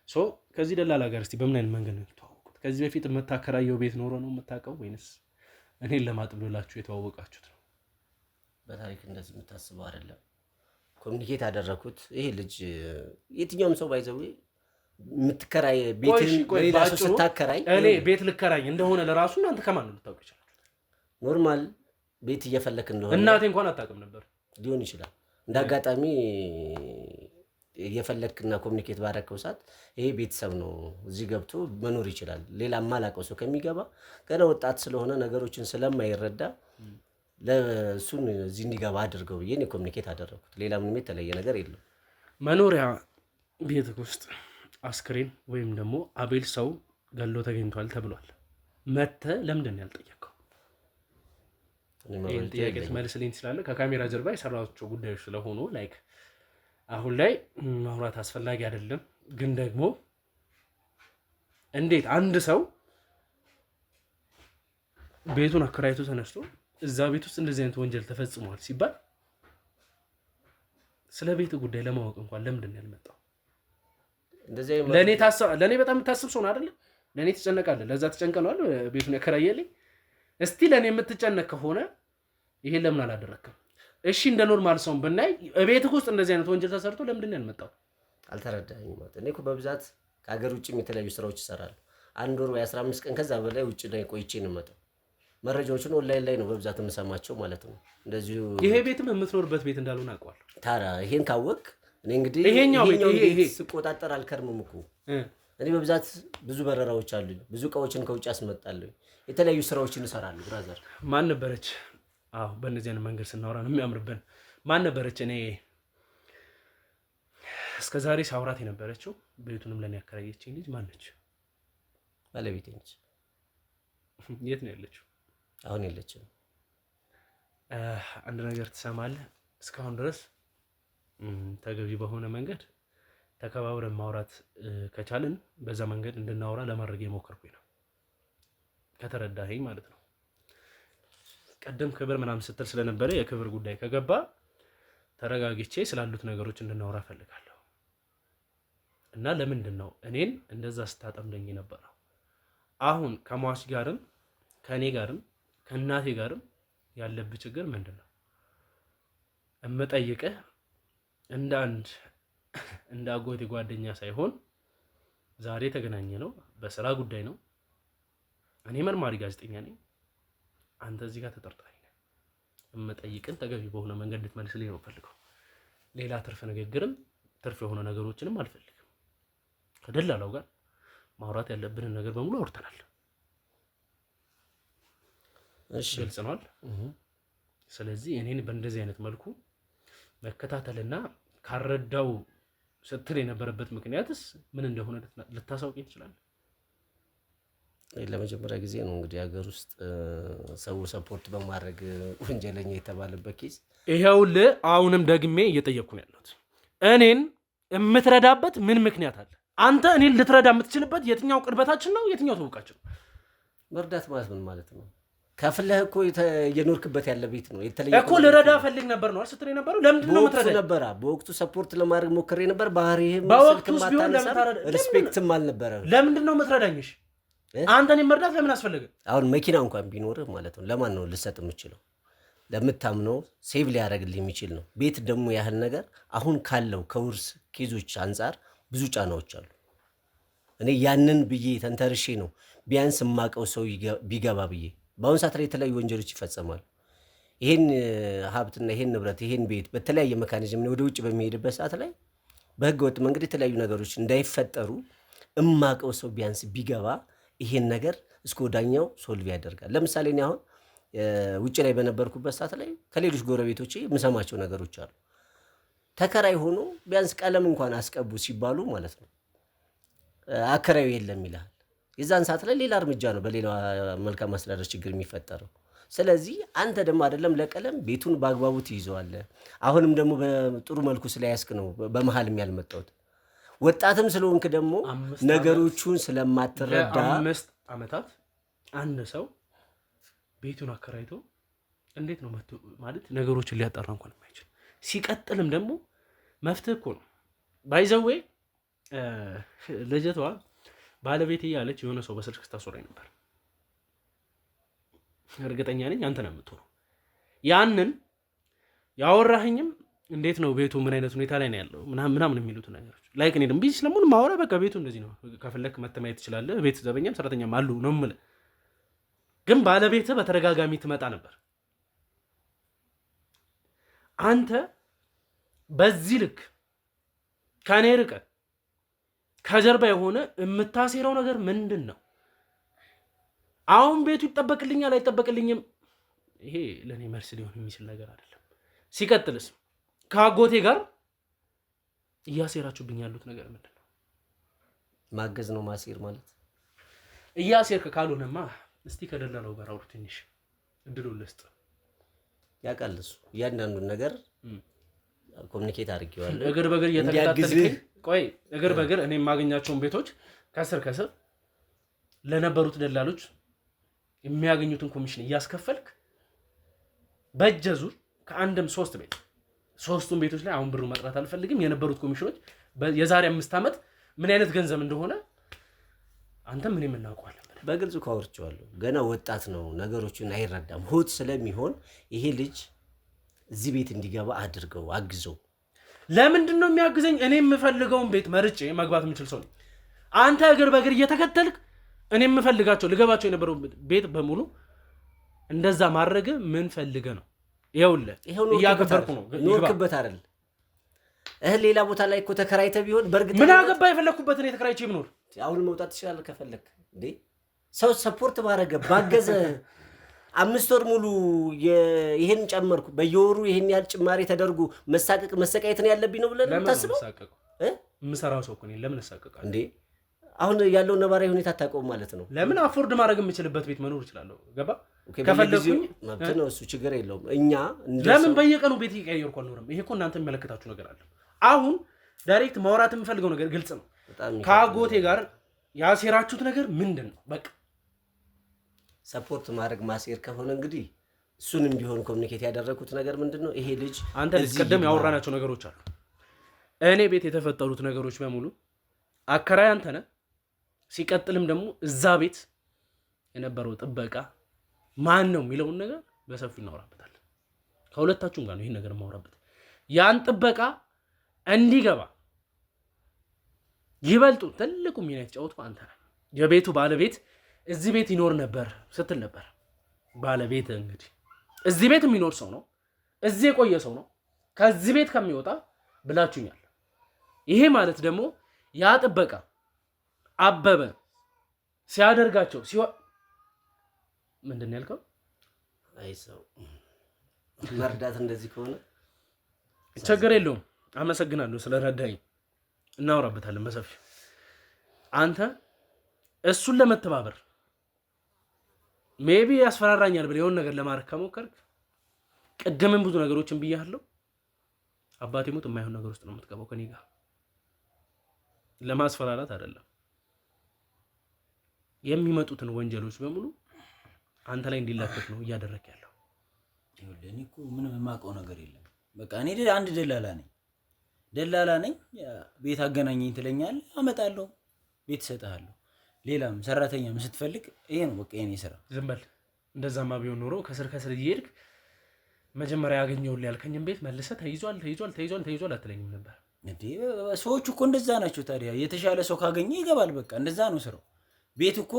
ሶ ከዚህ ደላላ ጋር እስቲ በምን አይነት መንገድ ነው የተዋወቁት ከዚህ በፊት የምታከራየው ቤት ኖሮ ነው የምታውቀው ወይንስ እኔን ለማጥብላችሁ የተዋወቃችሁት ነው በታሪክ እንደዚህ የምታስበው አይደለም ኮሚኒኬት አደረኩት ይሄ ልጅ የትኛውም ሰው ባይዘው የምትከራይ ቤትን ሌላ ሰው ስታከራይ እኔ ቤት ልከራይ እንደሆነ ለራሱ እናንተ ከማን ነው ልታውቁ ይችላል ኖርማል ቤት እየፈለክ እንደሆነ እናቴ እንኳን አታውቅም ነበር ሊሆን ይችላል እንዳጋጣሚ እየፈለክና ኮሚኒኬት ባደረከው ሰዓት ይሄ ቤተሰብ ነው እዚህ ገብቶ መኖር ይችላል ሌላ ማላቀው ሰው ከሚገባ ገና ወጣት ስለሆነ ነገሮችን ስለማይረዳ ለሱን እዚህ እንዲገባ አድርገው ብዬ ነው ኮሚኒኬት አደረኩት ሌላ ምንም የተለየ ነገር የለም መኖሪያ ቤት ውስጥ አስክሬን ወይም ደግሞ አቤል ሰው ገሎ ተገኝቷል ተብሏል መተ ለምንድን ነው ያልጠየቀው ይሄን ጥያቄ መልስልኝ ትችላለህ ከካሜራ ጀርባ የሰራቸው ጉዳዮች ስለሆኑ ላይክ አሁን ላይ ማውራት አስፈላጊ አይደለም ግን ደግሞ እንዴት አንድ ሰው ቤቱን አከራይቶ ተነስቶ እዛ ቤት ውስጥ እንደዚህ አይነት ወንጀል ተፈጽሟል ሲባል ስለ ቤቱ ጉዳይ ለማወቅ እንኳን ለምንድን ነው ያልመጣው ለኔ በጣም የምታስብ ሰው ነው አይደል ለኔ ትጨነቃለህ ለዛ ተጨንቀናል ቤቱን ያከራየልኝ እስቲ ለኔ የምትጨነቅ ከሆነ ይሄን ለምን አላደረክም እሺ እንደ ኖርማል ሰው ብናይ ቤትህ ውስጥ እንደዚህ አይነት ወንጀል ተሰርቶ ለምንድን ነው ያልመጣው አልተረዳኝም ማለት እኔ እኮ በብዛት ከሀገር ውጭ የተለያዩ ስራዎች ይሰራሉ አንድ ወር ወይ 15 ቀን ከዛ በላይ ውጭ ላይ ቆይቼ ነው የምመጣው መረጃዎችን ኦንላይን ላይ ነው በብዛት የምሰማቸው ማለት ነው እንደዚሁ ይሄ ቤትም የምትኖርበት ቤት እንዳልሆነ አውቀዋለሁ ታዲያ ይሄን ካወቅ እኔ እንግዲህ ይሄኛው ቤት ስቆጣጠር አልከርምም እኮ እኔ በብዛት ብዙ በረራዎች አሉኝ ብዙ እቃዎችን ከውጭ አስመጣለሁ የተለያዩ ስራዎችን እሰራለሁ ብራዘር ማን ነበረች አዎ በእነዚህ አይነት መንገድ ስናወራ ነው የሚያምርብን ማን ነበረች እኔ እስከዛሬ ሳውራት የነበረችው ቤቱንም ለኔ ያከራየችኝ ልጅ ማን ነች ባለቤቴ ነች። የት ነው ያለችው? አሁን የለችም። አንድ ነገር ትሰማለህ? እስካሁን ድረስ ተገቢ በሆነ መንገድ ተከባብረን ማውራት ከቻልን በዛ መንገድ እንድናወራ ለማድረግ የሞከርኩኝ ነው። ከተረዳኸኝ ማለት ነው። ቀደም ክብር ምናምን ስትል ስለነበረ የክብር ጉዳይ ከገባ ተረጋግቼ ስላሉት ነገሮች እንድናወራ ፈልጋለሁ። እና ለምንድን ነው እኔን እንደዛ ስታጠምደኝ ነበረው? አሁን ከሟች ጋርም ከእኔ ጋርም ከእናቴ ጋርም ያለብህ ችግር ምንድን ነው? እምጠይቅህ እንደ አጎቴ ጓደኛ ሳይሆን ዛሬ ተገናኘ ነው፣ በስራ ጉዳይ ነው። እኔ መርማሪ ጋዜጠኛ ነኝ፣ አንተ እዚህ ጋር ተጠርጣሪ ነህ። እምጠይቅን ተገቢ በሆነ መንገድ እንድትመልስልኝ ነው ፈልገው። ሌላ ትርፍ ንግግርም ትርፍ የሆነ ነገሮችንም አልፈልግም። ከደላላው ጋር ማውራት ያለብንን ነገር በሙሉ አውርተናል። እሺ፣ ግልጽ ነዋል። ስለዚህ እኔን በእንደዚህ አይነት መልኩ መከታተልና ካረዳው ስትል የነበረበት ምክንያትስ ምን እንደሆነ ልታሳውቀኝ ትችላለህ? ለመጀመሪያ ጊዜ ነው እንግዲህ ሀገር ውስጥ ሰው ሰፖርት በማድረግ ወንጀለኛ የተባለበት ኬስ። ይኸውልህ አሁንም ደግሜ እየጠየቅኩ ነው ያለሁት። እኔን የምትረዳበት ምን ምክንያት አለ? አንተ እኔን ልትረዳ የምትችልበት የትኛው ቅርበታችን ነው? የትኛው ትውቃችን ነው? መርዳት ማለት ምን ማለት ነው? ከፍለህ እኮ የኖርክበት ያለ ቤት ነው። የተለየ እኮ ልረዳ ፈልግ ነበር ነው ስትል የነበረው። ለምንድን ነው የምትረዳኝ? ነበር በወቅቱ ሰፖርት ለማድረግ ሞክሬ ነበር። ባህሪህም በወቅቱ ቢሆን ሪስፔክትም አልነበረ። ለምንድን ነው የምትረዳኝሽ? አንተ እኔን መርዳት ለምን አስፈለገ? አሁን መኪና እንኳን ቢኖርህ ማለት ነው ለማን ነው ልሰጥ የምችለው? ለምታምነው ሴቭ ሊያደርግልህ የሚችል ነው። ቤት ደግሞ ያህል ነገር አሁን ካለው ከውርስ ኬዞች አንጻር ብዙ ጫናዎች አሉ። እኔ ያንን ብዬ ተንተርሼ ነው ቢያንስ የማውቀው ሰው ቢገባ ብዬ። በአሁን ሰዓት ላይ የተለያዩ ወንጀሎች ይፈጸማሉ። ይሄን ሀብትና ይሄን ንብረት ይሄን ቤት በተለያየ መካኒዝም ወደ ውጭ በሚሄድበት ሰዓት ላይ በህገ ወጥ መንገድ የተለያዩ ነገሮች እንዳይፈጠሩ እማውቀው ሰው ቢያንስ ቢገባ ይሄን ነገር እስከ ወዳኛው ሶልቭ ያደርጋል። ለምሳሌ እኔ አሁን ውጭ ላይ በነበርኩበት ሰዓት ላይ ከሌሎች ጎረቤቶቼ የምሰማቸው ነገሮች አሉ። ተከራይ ሆኖ ቢያንስ ቀለም እንኳን አስቀቡ ሲባሉ ማለት ነው አከራዩ የለም ይላል። የዛን ሰዓት ላይ ሌላ እርምጃ ነው በሌላ መልካም አስተዳደር ችግር የሚፈጠረው። ስለዚህ አንተ ደግሞ አይደለም ለቀለም ቤቱን በአግባቡ ትይዘዋለህ። አሁንም ደግሞ በጥሩ መልኩ ስለያዝክ ነው በመሀልም ያልመጣሁት። ወጣትም ስለሆንክ ደግሞ ነገሮቹን ስለማትረዳ 5 ዓመታት አንድ ሰው ቤቱን አከራይቶ እንዴት ነው ማለት ነገሮችን ሊያጣራ እንኳን የማይችል? ሲቀጥልም ደግሞ መፍትህ እኮ ነው ባይዘዌ ልጅቷ ባለቤት እያለች የሆነ ሰው በስልክ ስታስወራኝ ነበር። እርግጠኛ ነኝ አንተ ነው የምትሆነው። ያንን ያወራህኝም እንዴት ነው ቤቱ ምን አይነት ሁኔታ ላይ ነው ያለው ምናምን የሚሉት ነገሮች ላይክ እኔ ደግሞ ቢዚ ስለምን ማወራ በቃ ቤቱ እንደዚህ ነው ከፈለክ መተማየት ትችላለህ፣ ቤት ዘበኛም ሰራተኛም አሉ ነው የምልህ። ግን ባለቤትህ በተደጋጋሚ ትመጣ ነበር። አንተ በዚህ ልክ ከኔ ርቀህ ከጀርባ የሆነ የምታሴረው ነገር ምንድን ነው? አሁን ቤቱ ይጠበቅልኛል አይጠበቅልኝም፣ ይሄ ለእኔ መልስ ሊሆን የሚችል ነገር አይደለም። ሲቀጥልስ ከአጎቴ ጋር እያሴራችሁብኝ ያሉት ነገር ምንድን ነው? ማገዝ ነው ማሴር ማለት። እያሴርክ ካልሆነማ እስቲ ከደላላው ጋር አውሩ፣ ትንሽ እድሉን ልስጥ። ያውቃል እሱ እያንዳንዱን ነገር ኮሚኒኬት አድርጌዋለሁ። እግር በእግር እየተከታተልክ ቆይ፣ እግር በእግር እኔ የማገኛቸውን ቤቶች ከስር ለነበሩት ደላሎች የሚያገኙትን ኮሚሽን እያስከፈልክ በእጀ ዙር ከአንድም 3 ቤት 3ቱም ቤቶች ላይ አሁን ብሩ መጥራት አልፈልግም የነበሩት ኮሚሽኖች የዛሬ 5 ዓመት ምን አይነት ገንዘብ እንደሆነ አንተም ምን የምናውቀዋለን። በግልጽ ካወርቸዋለሁ። ገና ወጣት ነው፣ ነገሮችን አይረዳም። ሆት ስለሚሆን ይሄ ልጅ እዚህ ቤት እንዲገባ አድርገው አግዘው። ለምንድን ነው የሚያግዘኝ? እኔ የምፈልገውን ቤት መርጬ መግባት የምችል ሰው ነኝ። አንተ እግር በእግር እየተከተልክ እኔ የምፈልጋቸው ልገባቸው የነበረው ቤት በሙሉ እንደዛ ማድረግ ምን ፈልገ ነው? ይኸውልህ እያከበርኩ ነው። ኖርክበት አይደል? ሌላ ቦታ ላይ እኮ ተከራይተህ ቢሆን በእርግጥ ምን አገባ? የፈለኩበት እኔ ተከራይቼ ብኖር አሁን መውጣት ትችላለህ ከፈለክ። እንዴ ሰው ሰፖርት ባረገ ባገዘ 5 ወር ሙሉ ይሄን ጨመርኩ በየወሩ ይሄን ያህል ጭማሪ ተደርጎ መሳቀቅ መሰቃየት ነው ያለብኝ ነው ብለህ ታስበው? የምሰራው ሰው እኮ ነኝ። ለምን እሳቀቃለሁ እንዴ? አሁን ያለው ነባራዊ ሁኔታ አታውቀውም ማለት ነው። ለምን አፎርድ ማድረግ የምችልበት ቤት መኖር እችላለሁ። ገባ ከፈለኩኝ መብት ነው እሱ፣ ችግር የለውም። እኛ ለምን በየቀኑ ቤት እየቀያየርኩ አልኖርም? ይሄ እኮ እናንተ የሚመለከታችሁ ነገር አለ። አሁን ዳይሬክት ማውራት የምፈልገው ነገር ግልጽ ነው። ከአጎቴ ጋር ያሴራችሁት ነገር ምንድን ነው? በቃ ሰፖርት ማድረግ ማሴር ከሆነ እንግዲህ እሱንም ቢሆን ኮሚኒኬት ያደረኩት ነገር ምንድነው ይሄ ልጅ አንተ ቀደም ያወራናቸው ነገሮች አሉ። እኔ ቤት የተፈጠሩት ነገሮች በሙሉ አከራይ አንተ ነህ። ሲቀጥልም ደግሞ እዛ ቤት የነበረው ጥበቃ ማን ነው የሚለውን ነገር በሰፊው እናወራበታለን። ከሁለታችሁም ጋር ነው ይሄን ነገር ማወራበት። ያን ጥበቃ እንዲገባ ይበልጡ ትልቁ ሚና የተጫወተው አንተ ነህ። የቤቱ ባለቤት እዚህ ቤት ይኖር ነበር ስትል ነበር። ባለቤት እንግዲህ እዚህ ቤት የሚኖር ሰው ነው፣ እዚህ የቆየ ሰው ነው። ከዚህ ቤት ከሚወጣ ብላችሁኛል። ይሄ ማለት ደግሞ ያ ጥበቃ አበበ ሲያደርጋቸው ምንድን ነው ያልከው? አይ ሰው መርዳት እንደዚህ ከሆነ ችግር የለውም። አመሰግናለሁ ስለረዳኝ። እናወራበታለን በሰፊ። አንተ እሱን ለመተባበር ሜቢ ያስፈራራኛል ብለህ የሆነ ነገር ለማድረግ ከሞከርክ ቅድምም ብዙ ነገሮችን ብያለሁ። አባቴ ሞት የማይሆን ነገር ውስጥ ነው የምትገባው ከኔ ጋር። ለማስፈራራት አይደለም። የሚመጡትን ወንጀሎች በሙሉ አንተ ላይ እንዲላከት ነው እያደረክ ያለው። ይኸውልህ እኔ እኮ ምንም የማውቀው ነገር የለም። በቃ እኔ አንድ ደላላ ነኝ። ቤት አገናኘኝ ትለኛለህ፣ አመጣለሁ፣ ቤት እሰጥሃለሁ። ሌላም ሰራተኛም ስትፈልግ ይሄ ነው በቃ የኔ ስራ። ዝም በል። እንደዛማ ቢሆን ኖሮ ከስር እየሄድክ መጀመሪያ ያገኘሁልህ ያልከኝም ቤት መልሰህ ተይዟል አትለኝም ነበር እንዴ? ሰዎች እኮ እንደዛ ናቸው። ታዲያ የተሻለ ሰው ካገኘ ይገባል። በቃ እንደዛ ነው ስራው። ቤት እኮ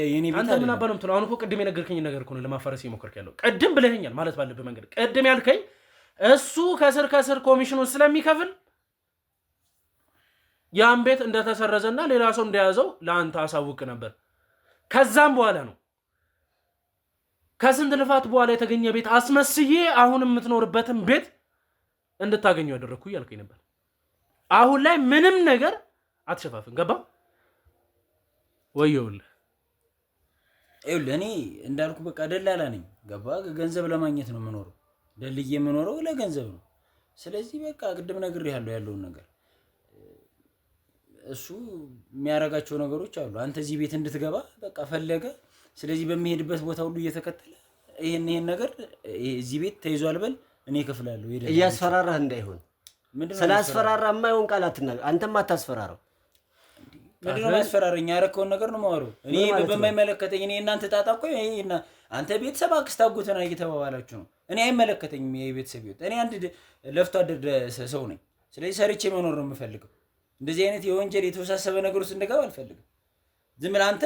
የኔ ቤት አንተ ምን አባለም ትለው? አሁን እኮ ቅድም የነገርከኝ ነገር እኮ ነው ለማፈረስ እየሞከርክ ያለው። ቅድም ብለኸኛል ማለት ባለብህ መንገድ። ቅድም ያልከኝ እሱ ከስር ኮሚሽኑን ስለሚከፍል ያን ቤት እንደተሰረዘና ሌላ ሰው እንደያዘው ለአንተ አሳውቅ ነበር። ከዛም በኋላ ነው ከስንት ልፋት በኋላ የተገኘ ቤት አስመስዬ አሁን የምትኖርበትን ቤት እንድታገኘው ያደረኩ እያልከኝ ነበር። አሁን ላይ ምንም ነገር አትሸፋፍን። ገባ ወየውልህ? ይኸውልህ እኔ እንዳልኩ በቃ ደላላ ነኝ። ገባ? ገንዘብ ለማግኘት ነው የምኖረው። ደልዬ የምኖረው ለገንዘብ ነው። ስለዚህ በቃ ቅድም ነግሬሃለሁ ያለውን ነገር። እሱ የሚያረጋቸው ነገሮች አሉ። አንተ እዚህ ቤት እንድትገባ በቃ ፈለገ። ስለዚህ በሚሄድበት ቦታ ሁሉ እየተከተለ ይሄን ነገር እዚህ ቤት ተይዟል በል እኔ እከፍላለሁ። እያስፈራራህ እንዳይሆን ስላስፈራራ የማይሆን ቃል አትናገር። አንተም አታስፈራራው። ምንድነው ማስፈራረኝ? ያረከውን ነገር ነው የማወራው። እኔ በማይመለከተኝ እኔ እናንተ ጣጣ እኮ አንተ ቤተሰብ አክስት አጎትና እየተባባላችሁ ነው። እኔ አይመለከተኝም የቤተሰብ ህይወት። እኔ አንድ ለፍቶ አደር ሰው ነኝ። ስለዚህ ሰርቼ መኖር ነው የምፈልገው። እንደዚህ አይነት የወንጀል የተወሳሰበ ነገር ውስጥ እንድገባ አልፈልግም። ዝም ብለህ አንተ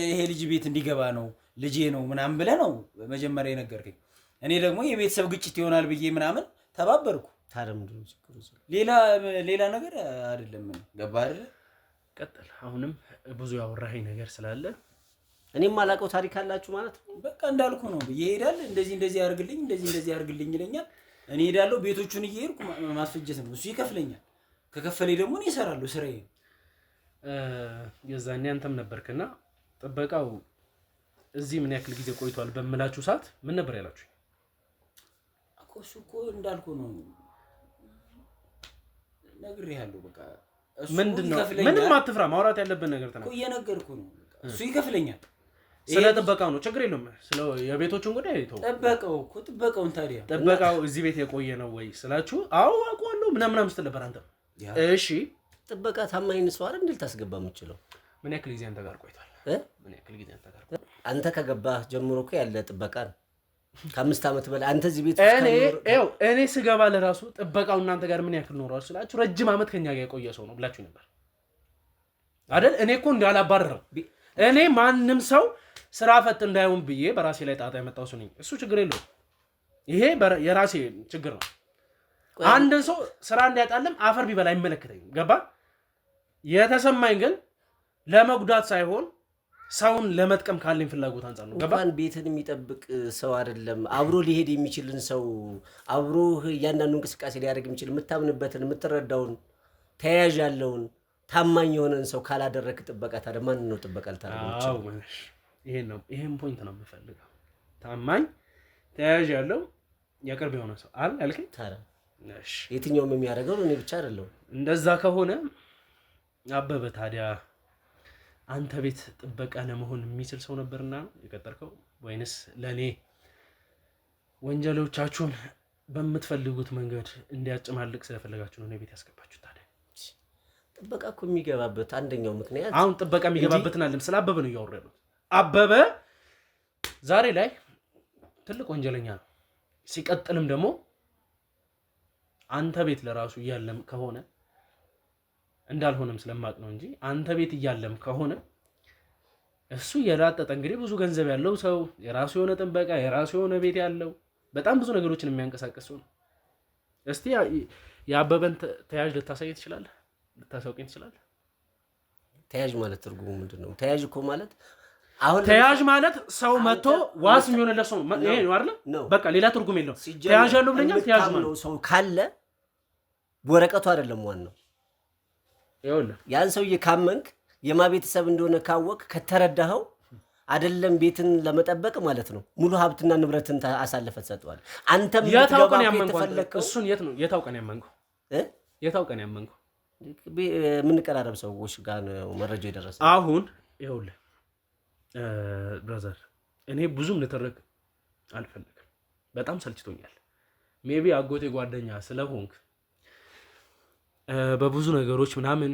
ይሄ ልጅ ቤት እንዲገባ ነው ልጄ ነው ምናምን ብለህ ነው መጀመሪያ የነገርከኝ። እኔ ደግሞ የቤተሰብ ግጭት ይሆናል ብዬ ምናምን ተባበርኩ። ሌላ ነገር አይደለም። ገባህ አይደል? ቀጥል። አሁንም ብዙ ያወራኸኝ ነገር ስላለ እኔም ማላውቀው ታሪክ አላችሁ ማለት ነው። በቃ እንዳልኩ ነው። ይሄዳል እንደዚህ ያርግልኝ እንደዚህ ያርግልኝ ይለኛል። እኔ ሄዳለሁ ቤቶቹን እየሄድኩ ማስፈጀት ነው። እሱ ይከፍለኛል። ከከፈለኝ ደግሞ እኔ እሰራለሁ ስራዬ። የዛኔ አንተም ነበርክና ጥበቃው እዚህ ምን ያክል ጊዜ ቆይቷል በምላችሁ ሰዓት ምን ነበር ያላችሁ? እሱ እኮ እንዳልኩ ነው ነግሬሃለሁ። በቃ ምንድነው? ምንም አትፍራ። ማውራት ያለብን ነገር ተናገር። እየነገርኩ ነው። እሱ ይከፍለኛል። ስለ ጥበቃው ነው ችግር የለውም። ስለ የቤቶቹን ጉዳይ አይተው ጥበቃውን ታዲያ ጥበቃው እዚህ ቤት የቆየ ነው ወይ ስላችሁ፣ አዎ አውቀዋለሁ ምናምን ስትል ነበር አንተ። እሺ ጥበቃ ታማኝ ሰው አይደል እንዴ ልታስገባ የምትችለው? ምን ያክል ጊዜ አንተ ጋር ቆይቷል? ምን ያክል ጊዜ አንተ ጋር? አንተ ከገባህ ጀምሮ እኮ ያለ ጥበቃ ነው። ከ5 ዓመት በላይ አንተ እዚህ ቤት እኔ ስገባ ለራሱ ጥበቃው እናንተ ጋር ምን ያክል ኖሯል ስላችሁ ረጅም ዓመት ከኛ ጋር የቆየ ሰው ነው ብላችሁ ነበር አይደል? እኔ እኮ እንዳላባረረው እኔ ማንም ሰው ስራ ፈት እንዳይሆን ብዬ በራሴ ላይ ጣጣ ያመጣው ሰው ነኝ። እሱ ችግር የለውም። ይሄ የራሴ ችግር ነው። አንድን ሰው ስራ እንዲያጣለም አፈር ቢበላ አይመለከተኝም። ገባ? የተሰማኝ ግን ለመጉዳት ሳይሆን ሰውን ለመጥቀም ካለኝ ፍላጎት አንፃር ነው። ገባ? እንኳን ቤትን የሚጠብቅ ሰው አይደለም አብሮ ሊሄድ የሚችልን ሰው አብሮ እያንዳንዱ እንቅስቃሴ ሊያደርግ የሚችል የምታምንበትን የምትረዳውን ተያያዥ ያለውን ታማኝ የሆነን ሰው ካላደረክ ጥበቃ ታዲያ ማን ነው ጥበቃ ልታደርገው? ይሄን ፖይንት ነው የምፈልገው። ታማኝ ተያያዥ ያለው የቅርብ የሆነ ሰው አልከኝ። የትኛውም የሚያደርገው እኔ ብቻ አይደለሁም። እንደዛ ከሆነ አበበ ታዲያ አንተ ቤት ጥበቃ ለመሆን የሚችል ሰው ነበርና የቀጠርከው ወይንስ ለኔ ወንጀሎቻችሁን በምትፈልጉት መንገድ እንዲያጨማልቅ ስለፈለጋችሁ ነው እኔ ቤት ያስገባችሁ? ታዲያ ጥበቃ እኮ የሚገባበት አንደኛው ምክንያት አሁን ጥበቃ የሚገባበትን አለም ስለ አበበ ነው እያወራሁ። አበበ ዛሬ ላይ ትልቅ ወንጀለኛ ነው። ሲቀጥልም ደግሞ አንተ ቤት ለራሱ እያለም ከሆነ እንዳልሆነም ስለማቅ ነው እንጂ አንተ ቤት እያለም ከሆነ እሱ የላጠጠ እንግዲህ ብዙ ገንዘብ ያለው ሰው የራሱ የሆነ ጥበቃ የራሱ የሆነ ቤት ያለው በጣም ብዙ ነገሮችን የሚያንቀሳቅስ ነው። እስቲ የአበበን ተያዥ ልታሳይ ትችላለህ? ልታሳውቀኝ ትችላለህ? ተያዥ ማለት ትርጉሙ ምንድነው? ተያዥ እኮ ማለት አሁን ተያዥ ማለት ሰው መጥቶ ዋስ የሚሆንለት ሰው ይሄ ነው አይደል? በቃ ሌላ ትርጉም የለውም። ተያዥ ያለው ብለኛል። ተያዥ ማለት ሰው ካለ ወረቀቱ አይደለም ዋናው። ይኸውልህ ያን ሰውዬ ካመንክ የማ ቤተሰብ እንደሆነ ካወቅ ከተረዳኸው አይደለም ቤትን ለመጠበቅ ማለት ነው ሙሉ ሀብትና ንብረትን አሳልፈህ ትሰጠዋለህ። አንተም የታውቀን ያመንከው እሱን የታውቀን ያመንከው የታውቀን ያመንከው የምንቀራረብ ሰዎች ጋር ነው መረጃው የደረሰው። አሁን ይኸውልህ ብራዘር እኔ ብዙም ልተረክ አልፈልግም። በጣም ሰልችቶኛል። ሜቢ አጎቴ ጓደኛ ስለሆንክ በብዙ ነገሮች ምናምን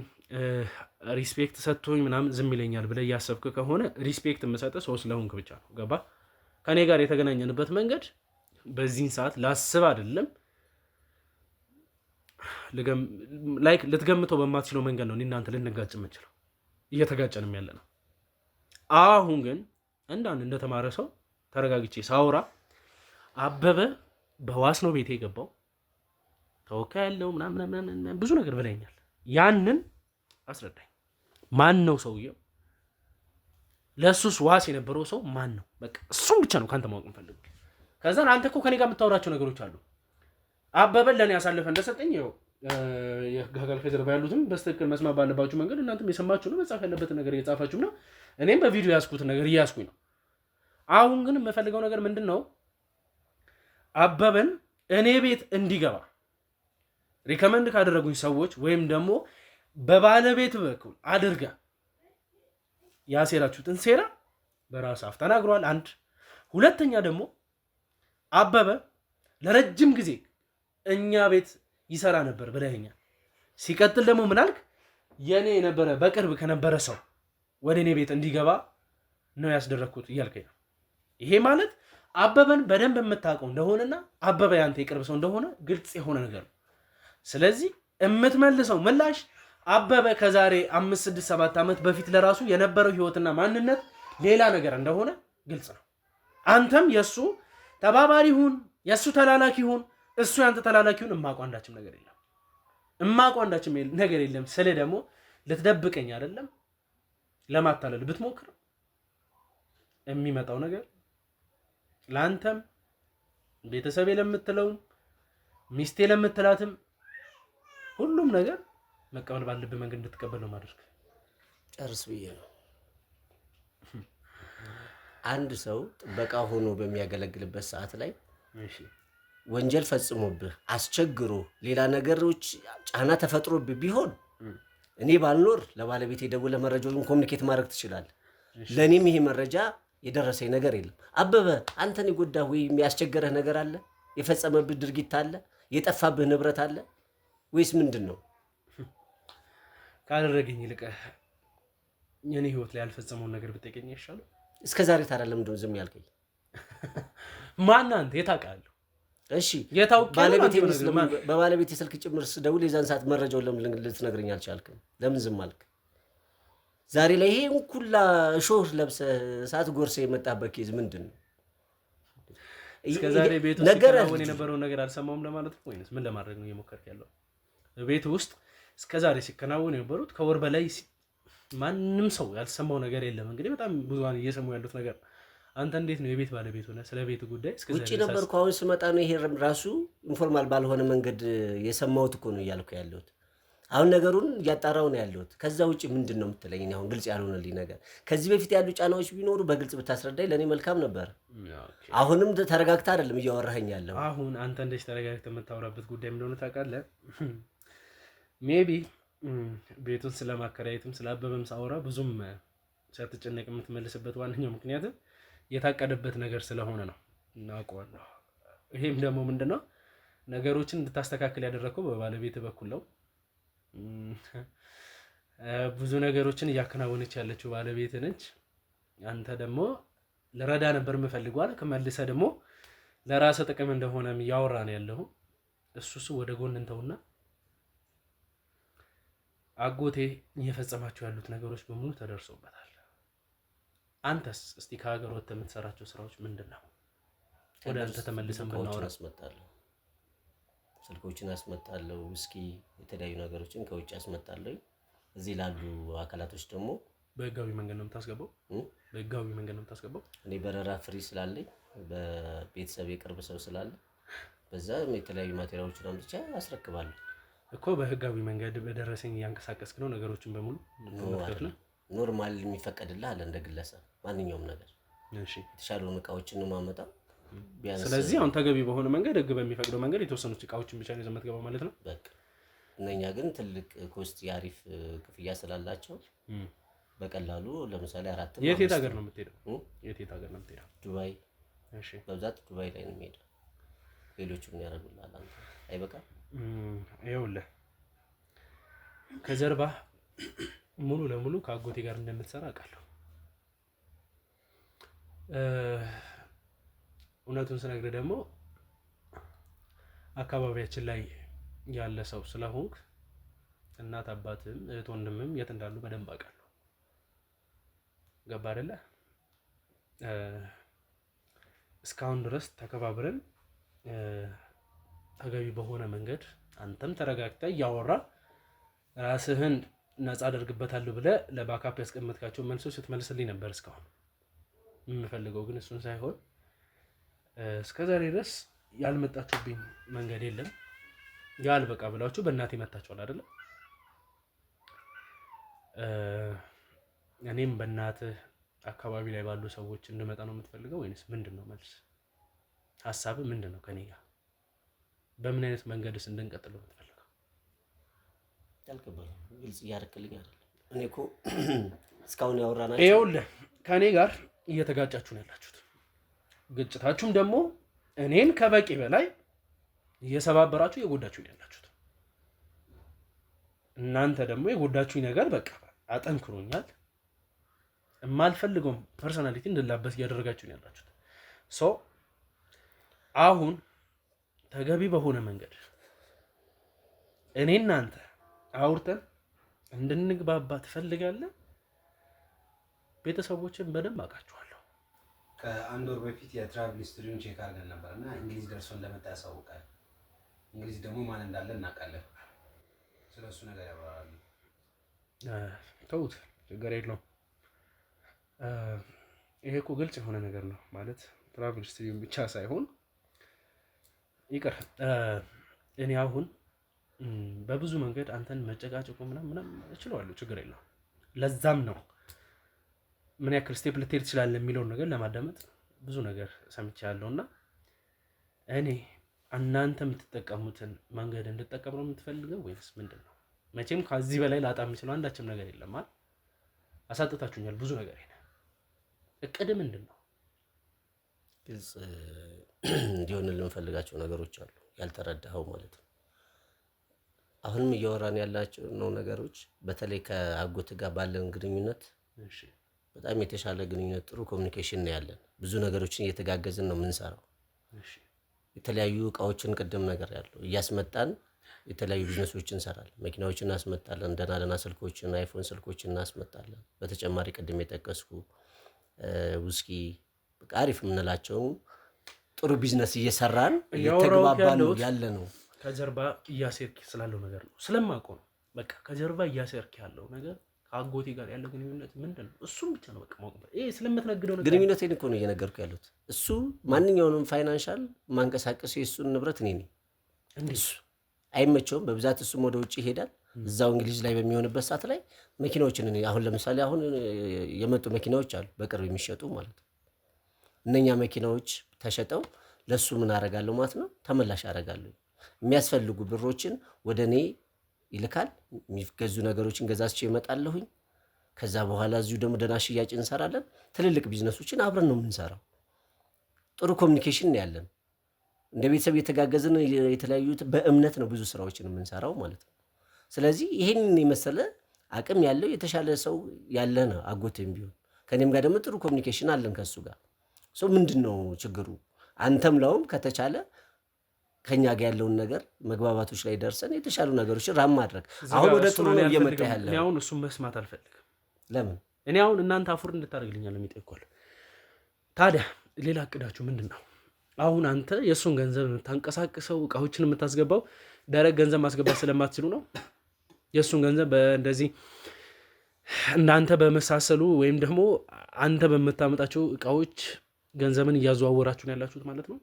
ሪስፔክት ሰጥቶኝ ምናምን ዝም ይለኛል ብለህ እያሰብክ ከሆነ ሪስፔክት የምሰጥህ ሰው ስለሆንክ ብቻ ነው። ገባ? ከኔ ጋር የተገናኘንበት መንገድ በዚህን ሰዓት ላስብ አይደለም ልትገምተው በማትችለው መንገድ ነው እናንተ ልንጋጭ የምንችለው። እየተጋጨንም ያለ ነው። አሁን ግን እንደተማረ ሰው ተረጋግቼ ሳውራ አበበ በዋስ ነው ቤቴ የገባው ተወካይ ያለው ምናምን ብዙ ነገር ብለኛል። ያንን አስረዳኝ። ማን ነው ሰውየው? ለሱስ ዋስ የነበረው ሰው ማን ነው? በቃ እሱም ብቻ ነው ካንተ ማወቅ እንፈልግ። ከዛ አንተ እኮ ከኔ ጋር የምታወራቸው ነገሮች አሉ። አበበን ለኔ ያሳልፈ እንደሰጠኝ ይኸው የጋጋል ከጀርባ ያሉትም በስተክል መስማት ባለባችሁ መንገድ እናንተም የሰማችሁ ነው። መጻፍ ያለበትን ነገር እየጻፋችሁ ነው። እኔም በቪዲዮ ያስኩትን ነገር እያስኩኝ ነው። አሁን ግን የምፈልገው ነገር ምንድነው? አበበን እኔ ቤት እንዲገባ ሪከመንድ ካደረጉኝ ሰዎች ወይም ደግሞ በባለቤት በኩል አድርጋ ያሴራችሁትን ሴራ በራስ አፍ ተናግሯል። አንድ ሁለተኛ ደግሞ አበበ ለረጅም ጊዜ እኛ ቤት ይሰራ ነበር ብለኸኛል። ሲቀጥል ደግሞ ምን አልክ? የኔ የነበረ በቅርብ ከነበረ ሰው ወደ እኔ ቤት እንዲገባ ነው ያስደረግኩት እያልከኝ ነው። ይሄ ማለት አበበን በደንብ የምታውቀው እንደሆነና አበበ ያንተ የቅርብ ሰው እንደሆነ ግልጽ የሆነ ነገር ነው። ስለዚህ የምትመልሰው ምላሽ አበበ ከዛሬ 5 6 7 ዓመት በፊት ለራሱ የነበረው ህይወትና ማንነት ሌላ ነገር እንደሆነ ግልጽ ነው። አንተም የሱ ተባባሪ ሁን የሱ ተላላኪ ሁን እሱ ያንተ ተላላኪ ሁን እማውቀው አንዳችም ነገር የለም። ስለ ደግሞ ልትደብቀኝ አይደለም ለማታለል ብትሞክር የሚመጣው ነገር ላንተም ቤተሰቤ ለምትለውም ሚስቴ ለምትላትም ሁሉም ነገር መቀበል ባለብህ መንገድ እንድትቀበል ነው ማድረግ። ጨርስ ብዬ ነው። አንድ ሰው ጥበቃ ሆኖ በሚያገለግልበት ሰዓት ላይ ወንጀል ፈጽሞብህ አስቸግሮ ሌላ ነገሮች ጫና ተፈጥሮብህ ቢሆን እኔ ባልኖር ለባለቤቴ ደውለህ መረጃውን ኮሙኒኬት ማድረግ ትችላለህ። ለኔም ይሄ መረጃ የደረሰኝ ነገር የለም። አበበ አንተን የጎዳህ ወይ የሚያስቸገረህ ነገር አለ? የፈጸመብህ ድርጊት አለ? የጠፋብህ ንብረት አለ ወይስ ምንድነው? ካደረገኝ ይልቅ የኔ ህይወት ላይ ያልፈጸመውን ነገር ብትጠይቀኝ ይሻላል። እስከዛሬ ታዲያ ለምን እንደው ዝም ያልከኝ? ማን አንተ የታውቃለህ? እሺ በባለቤቴ ስልክ ጭምር ስደውል የዛን ሰዓት መረጃውን ለምን ልትነግረኝ አልቻልክም? ለምን ዝም አልክ? ዛሬ ላይ ይሄን ኩላ ሾህ ለብሰህ እሳት ጎርሰህ የመጣበት ኬዝ ምንድነው? እስከዛሬ ቤት ውስጥ ሲከናወን የነበረው ነገር አልሰማውም ለማለት ነው ወይስ ምን ለማድረግ ነው እየሞከርክ ያለው? ቤት ውስጥ እስከዛሬ ሲከናወን የነበሩት ከወር በላይ ማንም ሰው ያልሰማው ነገር የለም። እንግዲህ በጣም ብዙዋን እየሰሙ ያሉት ነገር አንተ እንዴት ነው የቤት ባለቤት ሆነ ስለ ቤት ጉዳይ እስከዛሬ ውጪ ነበርኩ። አሁን ስመጣ ነው ይሄ ራሱ ኢንፎርማል ባልሆነ መንገድ የሰማሁት እኮ ነው እያልኩ ያለሁት። አሁን ነገሩን እያጣራው ነው ያለሁት። ከዛ ውጭ ምንድን ነው የምትለኝ? አሁን ግልጽ ያልሆነልኝ ነገር ከዚህ በፊት ያሉ ጫናዎች ቢኖሩ በግልጽ ብታስረዳኝ ለእኔ መልካም ነበር። አሁንም ተረጋግታ አይደለም እያወራኸኝ ያለው። አሁን አንተ እንደዚህ ተረጋግተህ የምታወራበት ጉዳይ እንደሆነ ታውቃለህ። ሜቢ ቤቱን ስለማከራየትም ስለ አበበም ሳወራ ብዙም ሳትጨነቅ የምትመልስበት ዋነኛው ምክንያት የታቀደበት ነገር ስለሆነ ነው። እናውቀዋለሁ። ይሄም ደግሞ ምንድነው ነገሮችን እንድታስተካክል ያደረግከው በባለቤት በኩል ነው። ብዙ ነገሮችን እያከናወነች ያለችው ባለቤት ነች። አንተ ደግሞ ልረዳ ነበር የምፈልገው ከመልሰህ ደግሞ ለራስህ ጥቅም እንደሆነ እያወራ ነው ያለው። እሱ ወደ ጎን እንተውና አጎቴ እየፈጸማቸው ያሉት ነገሮች በሙሉ ተደርሶበታል። አንተስ እስቲ ከሀገር ወጥተህ የምትሰራቸው ስራዎች ምንድን ነው? ወደ አንተ ተመልሰን ብናወራ ስልኮችን አስመጣለሁ፣ ውስኪ፣ የተለያዩ ነገሮችን ከውጭ አስመጣለሁ። እዚህ ላሉ አካላቶች ደግሞ በህጋዊ መንገድ ነው የምታስገባው። በህጋዊ መንገድ ነው የምታስገባው። እኔ በረራ ፍሪ ስላለኝ በቤተሰብ የቅርብ ሰው ስላለ በዛ የተለያዩ ማቴሪያሎችን አምጥቼ አስረክባለሁ እኮ። በህጋዊ መንገድ በደረሰኝ እያንቀሳቀስክ ነው ነገሮችን በሙሉ ነው። ኖርማል የሚፈቀድልህ አለ እንደ ግለሰብ ማንኛውም ነገር። እሺ የተሻለውን እቃዎችን ነው የማመጣው። ስለዚህ አሁን ተገቢ በሆነ መንገድ ህግ በሚፈቅደው መንገድ የተወሰኑ እቃዎችን ብቻ ነው ይዘህ የምትገባው ማለት ነው። በቃ እነኛ ግን ትልቅ ኮስት የአሪፍ ክፍያ ስላላቸው በቀላሉ ለምሳሌ 4 የት ሀገር ነው የምትሄደው? የት ሀገር ነው የምትሄደው? ዱባይ። እሺ በብዛት ዱባይ ላይ ነው የምሄደው። ሌሎቹም ያደርጉልሃል። አንተ አይበቃም? ይኸውልህ ከጀርባ ሙሉ ለሙሉ ከአጎቴ ጋር እንደምትሰራ አውቃለሁ። እውነቱን ስነግርህ ደግሞ አካባቢያችን ላይ ያለ ሰው ስለሆንክ እናት አባትም እህት ወንድምም የት እንዳሉ በደንብ አውቃለሁ። ገባ አይደለ? እስካሁን ድረስ ተከባብረን ተገቢ በሆነ መንገድ አንተም ተረጋግተህ እያወራ ራስህን ነፃ አደርግበታለሁ ብለህ ለባካፕ ያስቀመጥካቸው መልሶች ስትመልስልኝ ነበር። እስካሁን የምፈልገው ግን እሱን ሳይሆን እስከዛሬ ድረስ ያልመጣችሁብኝ መንገድ የለም። ያልበቃ ብላችሁ በእናቴ መታችኋል አይደለ? እኔም በእናትህ አካባቢ ላይ ባሉ ሰዎች እንድመጣ ነው የምትፈልገው ወይንስ ምንድን ነው መልስ? ሀሳብ ምንድን ነው? ከኔ ጋር በምን አይነት መንገድስ እንድንቀጥል ነው የምትፈልገው? ያልከበለው ግልጽ እያደረክልኝ አይደለም። እኔ እኮ እስካሁን ያወራናችሁ ይኸውልህ ከኔ ጋር እየተጋጫችሁ ነው ያላችሁት። ግጭታችሁም ደግሞ እኔን ከበቂ በላይ እየሰባበራችሁ እየጎዳችሁ ነው ያላችሁት። እናንተ ደግሞ የጎዳችሁኝ ነገር በቃ አጠንክሮኛል። የማልፈልገውም ፐርሰናሊቲ እንድላበስ እያደረጋችሁ ነው ያላችሁት። ሶ አሁን ተገቢ በሆነ መንገድ እኔ እናንተ አውርተን እንድንግባባ ትፈልጋለህ? ቤተሰቦችን በደንብ አውቃችኋለሁ። ከአንድ ወር በፊት የትራቭል ሂስትሪውን ቼክ አድርገን ነበር እና እንግሊዝ ደርሶ እንደመጣ ያሳውቃል። እንግሊዝ ደግሞ ማን እንዳለ እናውቃለን። ስለ እሱ ነገር ያወራሉ። ተውት፣ ችግር የለውም። ይሄ እኮ ግልጽ የሆነ ነገር ነው ማለት ትራቭል ሂስትሪውን ብቻ ሳይሆን ይቅር። እኔ አሁን በብዙ መንገድ አንተን መጨቃጨቁ ምናምን እችላለሁ፣ ችግር የለውም። ለዛም ነው ምን ያክል ስቴፕ ልትሄድ ትችላለህ የሚለውን ነገር ለማዳመጥ ብዙ ነገር ሰምቻለሁ። እና እኔ እናንተ የምትጠቀሙትን መንገድ እንድጠቀም ነው የምትፈልገው ወይስ ምንድን ነው? መቼም ከዚህ በላይ ላጣ የምችለው አንዳችም ነገር የለም አይደል? አሳጥታችሁኛል ብዙ ነገር። እቅድ ምንድን ነው? ግልጽ እንዲሆንልን የምፈልጋቸው ነገሮች አሉ፣ ያልተረዳኸው ማለት ነው። አሁንም እያወራን ያላቸው ነው ነገሮች በተለይ ከአጎት ጋር ባለን ግንኙነት በጣም የተሻለ ግንኙነት፣ ጥሩ ኮሚኒኬሽን ነው ያለን። ብዙ ነገሮችን እየተጋገዝን ነው የምንሰራው። የተለያዩ እቃዎችን ቅድም ነገር ያለው እያስመጣን የተለያዩ ቢዝነሶችን እንሰራለን። መኪናዎችን እናስመጣለን፣ ደህና ስልኮችን፣ አይፎን ስልኮችን እናስመጣለን። በተጨማሪ ቅድም የጠቀስኩ ውስኪ፣ በቃ አሪፍ የምንላቸው ጥሩ ቢዝነስ እየሰራን እየተግባባን ያለ ነው። ከጀርባ እያሴርክ ስላለው ነገር ነው ስለማውቀው ነው። በቃ ከጀርባ እያሴርክ ያለው ነገር ከአጎቴ ጋር ያለው ግንኙነት ምንድን ነው? እሱም ብቻ ነው በቃ ማወቅ። ይሄ ስለምትነግደው ነገር ግንኙነቴን እኮ ነው እየነገርኩ ያሉት። እሱ ማንኛውንም ፋይናንሻል ማንቀሳቀሱ የእሱን ንብረት እኔ ነኝ። እሱ አይመቸውም። በብዛት እሱም ወደ ውጭ ይሄዳል። እዛው እንግሊዝ ላይ በሚሆንበት ሰዓት ላይ መኪናዎችን አሁን ለምሳሌ አሁን የመጡ መኪናዎች አሉ በቅርብ የሚሸጡ ማለት ነው። እነኛ መኪናዎች ተሸጠው ለሱ ምን አደርጋለሁ ማለት ነው ተመላሽ አደርጋለሁ። የሚያስፈልጉ ብሮችን ወደ እኔ ይልካል። የሚገዙ ነገሮችን ገዛዝቼ እመጣለሁኝ። ከዛ በኋላ እዚሁ ደግሞ ደህና ሽያጭ እንሰራለን። ትልልቅ ቢዝነሶችን አብረን ነው የምንሰራው። ጥሩ ኮሚኒኬሽን ነው ያለን። እንደ ቤተሰብ የተጋገዝን የተለያዩት በእምነት ነው ብዙ ስራዎችን የምንሰራው ማለት ነው። ስለዚህ ይሄንን የመሰለ አቅም ያለው የተሻለ ሰው ያለ ነው አጎቴም ቢሆን ከኔም ጋር ደግሞ ጥሩ ኮሚኒኬሽን አለን ከሱ ጋር። ሰው ምንድነው ችግሩ? አንተም ላውም ከተቻለ ከኛ ጋር ያለውን ነገር መግባባቶች ላይ ደርሰን የተሻሉ ነገሮችን ራም ማድረግ አሁን ወደ ጥሩ ነው እየመጣ ያለው። እኔ አሁን እሱን መስማት አልፈልግም። ለምን? እኔ አሁን እናንተ አፉር እንድታደርግልኛል የሚጠይቀው። ታዲያ ሌላ እቅዳችሁ ምንድን ነው? አሁን አንተ የእሱን ገንዘብ የምታንቀሳቅሰው እቃዎችን የምታስገባው ደረቅ ገንዘብ ማስገባት ስለማትችሉ ነው? የእሱን ገንዘብ እንደዚህ እናንተ በመሳሰሉ ወይም ደግሞ አንተ በምታመጣቸው እቃዎች ገንዘብን እያዘዋወራችሁ ነው ያላችሁት ማለት ነው?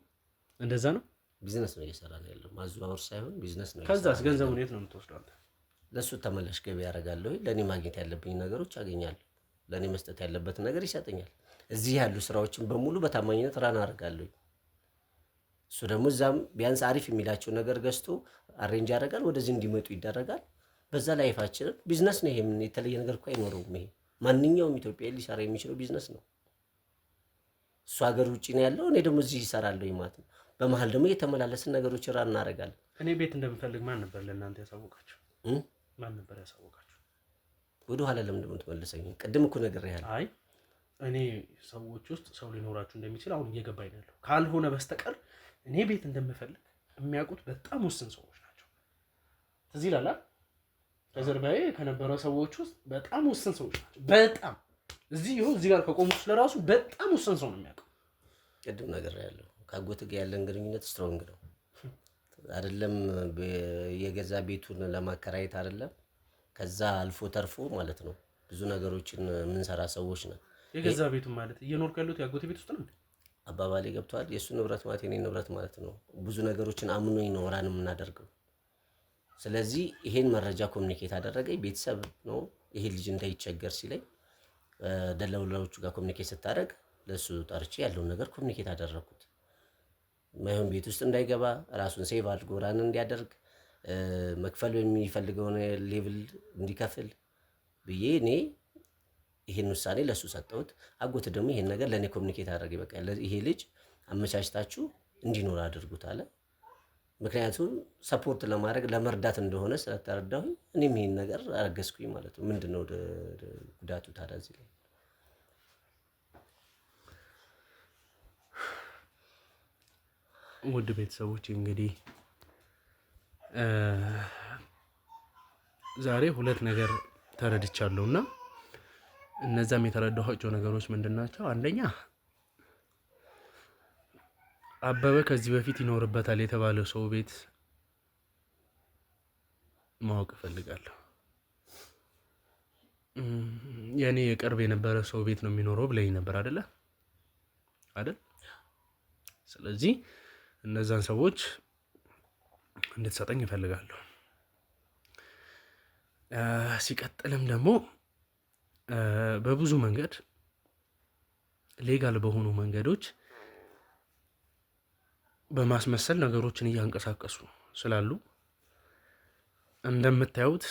እንደዛ ነው? ቢዝነስ ነው እየሰራ ነው ያለው፣ ማዘዋወር ሳይሆን ቢዝነስ ነው። ከዛስ ገንዘቡን የት ነው የምትወስደው? ለሱ ተመላሽ ገቢ ያደርጋለሁ። ለእኔ ማግኘት ያለብኝ ነገሮች አገኛለሁ። ለእኔ መስጠት ያለበትን ነገር ይሰጠኛል። እዚህ ያሉ ስራዎችን በሙሉ በታማኝነት ራን አደርጋለሁ። እሱ ደግሞ እዛም ቢያንስ አሪፍ የሚላቸው ነገር ገዝቶ አሬንጅ ያደርጋል። ወደዚህ እንዲመጡ ይደረጋል። በዛ ላይፋችንን ቢዝነስ ነው። ይሄ ምን የተለየ ነገር እኮ አይኖረውም። ይሄ ማንኛውም ኢትዮጵያዊ ሊሰራ የሚችለው ቢዝነስ ነው። እሱ ሀገር ውጭ ነው ያለው፣ እኔ ደግሞ እዚህ ይሰራለሁ ማለት ነው። በመሀል ደግሞ እየተመላለስን ነገሮች ራን እናደርጋለን። እኔ ቤት እንደምፈልግ ማን ነበር ለእናንተ ያሳወቃችሁ? ማን ነበር ያሳወቃችሁ? ወደ ኋላ ለምን ደግሞ ትመልሰኝ? ቅድም እኮ ነግሬሃለሁ። አይ እኔ ሰዎች ውስጥ ሰው ሊኖራችሁ እንደሚችል አሁን እየገባኝ ነው ያለው። ካልሆነ በስተቀር እኔ ቤት እንደምፈልግ የሚያውቁት በጣም ውስን ሰዎች ናቸው። ትዝ ይላል ከጀርባዬ ከነበረው ሰዎች ውስጥ በጣም ውስን ሰዎች ናቸው። በጣም እዚህ ጋር ከቆሙት ስለራሱ በጣም ውስን ሰው ነው የሚያውቀው። ቅድም ነግሬሃለሁ። ከአጎት ጋር ያለን ግንኙነት ስትሮንግ ነው አይደለም? የገዛ ቤቱን ለማከራየት አይደለም፣ ከዛ አልፎ ተርፎ ማለት ነው ብዙ ነገሮችን የምንሰራ ሰዎች ነን። የገዛ ቤቱን ማለት እየኖርኩ ያሉት የአጎቴ ቤት ውስጥ ነው። አባባሌ ገብቷል። የእሱ ንብረት ማለት የኔ ንብረት ማለት ነው። ብዙ ነገሮችን አምኖኝ ነው ራን የምናደርገው። ስለዚህ ይሄን መረጃ ኮሚኒኬት አደረገኝ። ቤተሰብ ነው ይሄ ልጅ እንዳይቸገር ሲለኝ ደላሎቹ ጋር ኮሚኒኬት ስታደርግ ለሱ ጠርቼ ያለውን ነገር ኮሚኒኬት አደረኩት። ማይሆን ቤት ውስጥ እንዳይገባ ራሱን ሴቭ አድርጎ ራን እንዲያደርግ መክፈል በሚፈልገውን ሌቭል እንዲከፍል ብዬ እኔ ይሄን ውሳኔ ለሱ ሰጠሁት። አጎት ደግሞ ይሄን ነገር ለኔ ኮሚኒኬት አደረገ። በቃ ይሄ ልጅ አመቻችታችሁ እንዲኖር አድርጉት አለ። ምክንያቱም ሰፖርት ለማድረግ ለመርዳት እንደሆነ ስለተረዳሁ እኔም ይሄን ነገር አረገዝኩኝ ማለት ነው። ምንድነው ጉዳቱ ታዲያ እዚህ ላይ? ውድ ቤተሰቦች እንግዲህ ዛሬ ሁለት ነገር ተረድቻለሁና እነዛም የተረዳኋቸው ነገሮች ምንድናቸው? አንደኛ አበበ ከዚህ በፊት ይኖርበታል የተባለው ሰው ቤት ማወቅ እፈልጋለሁ። የኔ የቅርብ የነበረ ሰው ቤት ነው የሚኖረው ብለኝ ነበር አይደል? ስለዚህ እነዛን ሰዎች እንድትሰጠኝ እፈልጋለሁ። ሲቀጥልም ደግሞ በብዙ መንገድ ሌጋል በሆኑ መንገዶች በማስመሰል ነገሮችን እያንቀሳቀሱ ስላሉ እንደምታዩት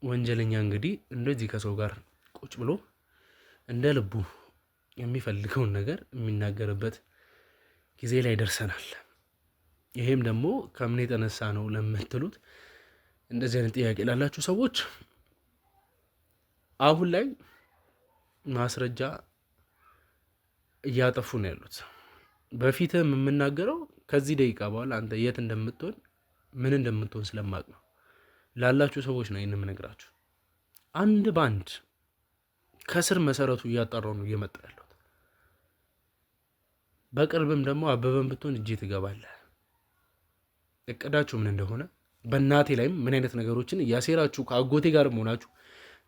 ወንጀለኛ እንግዲህ እንደዚህ ከሰው ጋር ቁጭ ብሎ እንደ ልቡ የሚፈልገውን ነገር የሚናገርበት ጊዜ ላይ ደርሰናል። ይሄም ደግሞ ከምን የተነሳ ነው ለምትሉት እንደዚህ አይነት ጥያቄ ላላችሁ ሰዎች አሁን ላይ ማስረጃ እያጠፉ ነው ያሉት። በፊትም የምናገረው ከዚህ ደቂቃ በኋላ አንተ የት እንደምትሆን ምን እንደምትሆን ስለማቅ ነው ላላችሁ ሰዎች ነው ይሄን የምነግራችሁ። አንድ ባንድ ከስር መሰረቱ እያጣራው ነው እየመጣ ያለው። በቅርብም ደግሞ አበበን ብትሆን እጄ ትገባለህ። እቅዳችሁ ምን እንደሆነ በእናቴ ላይም ምን አይነት ነገሮችን እያሴራችሁ ከአጎቴ ጋር መሆናችሁ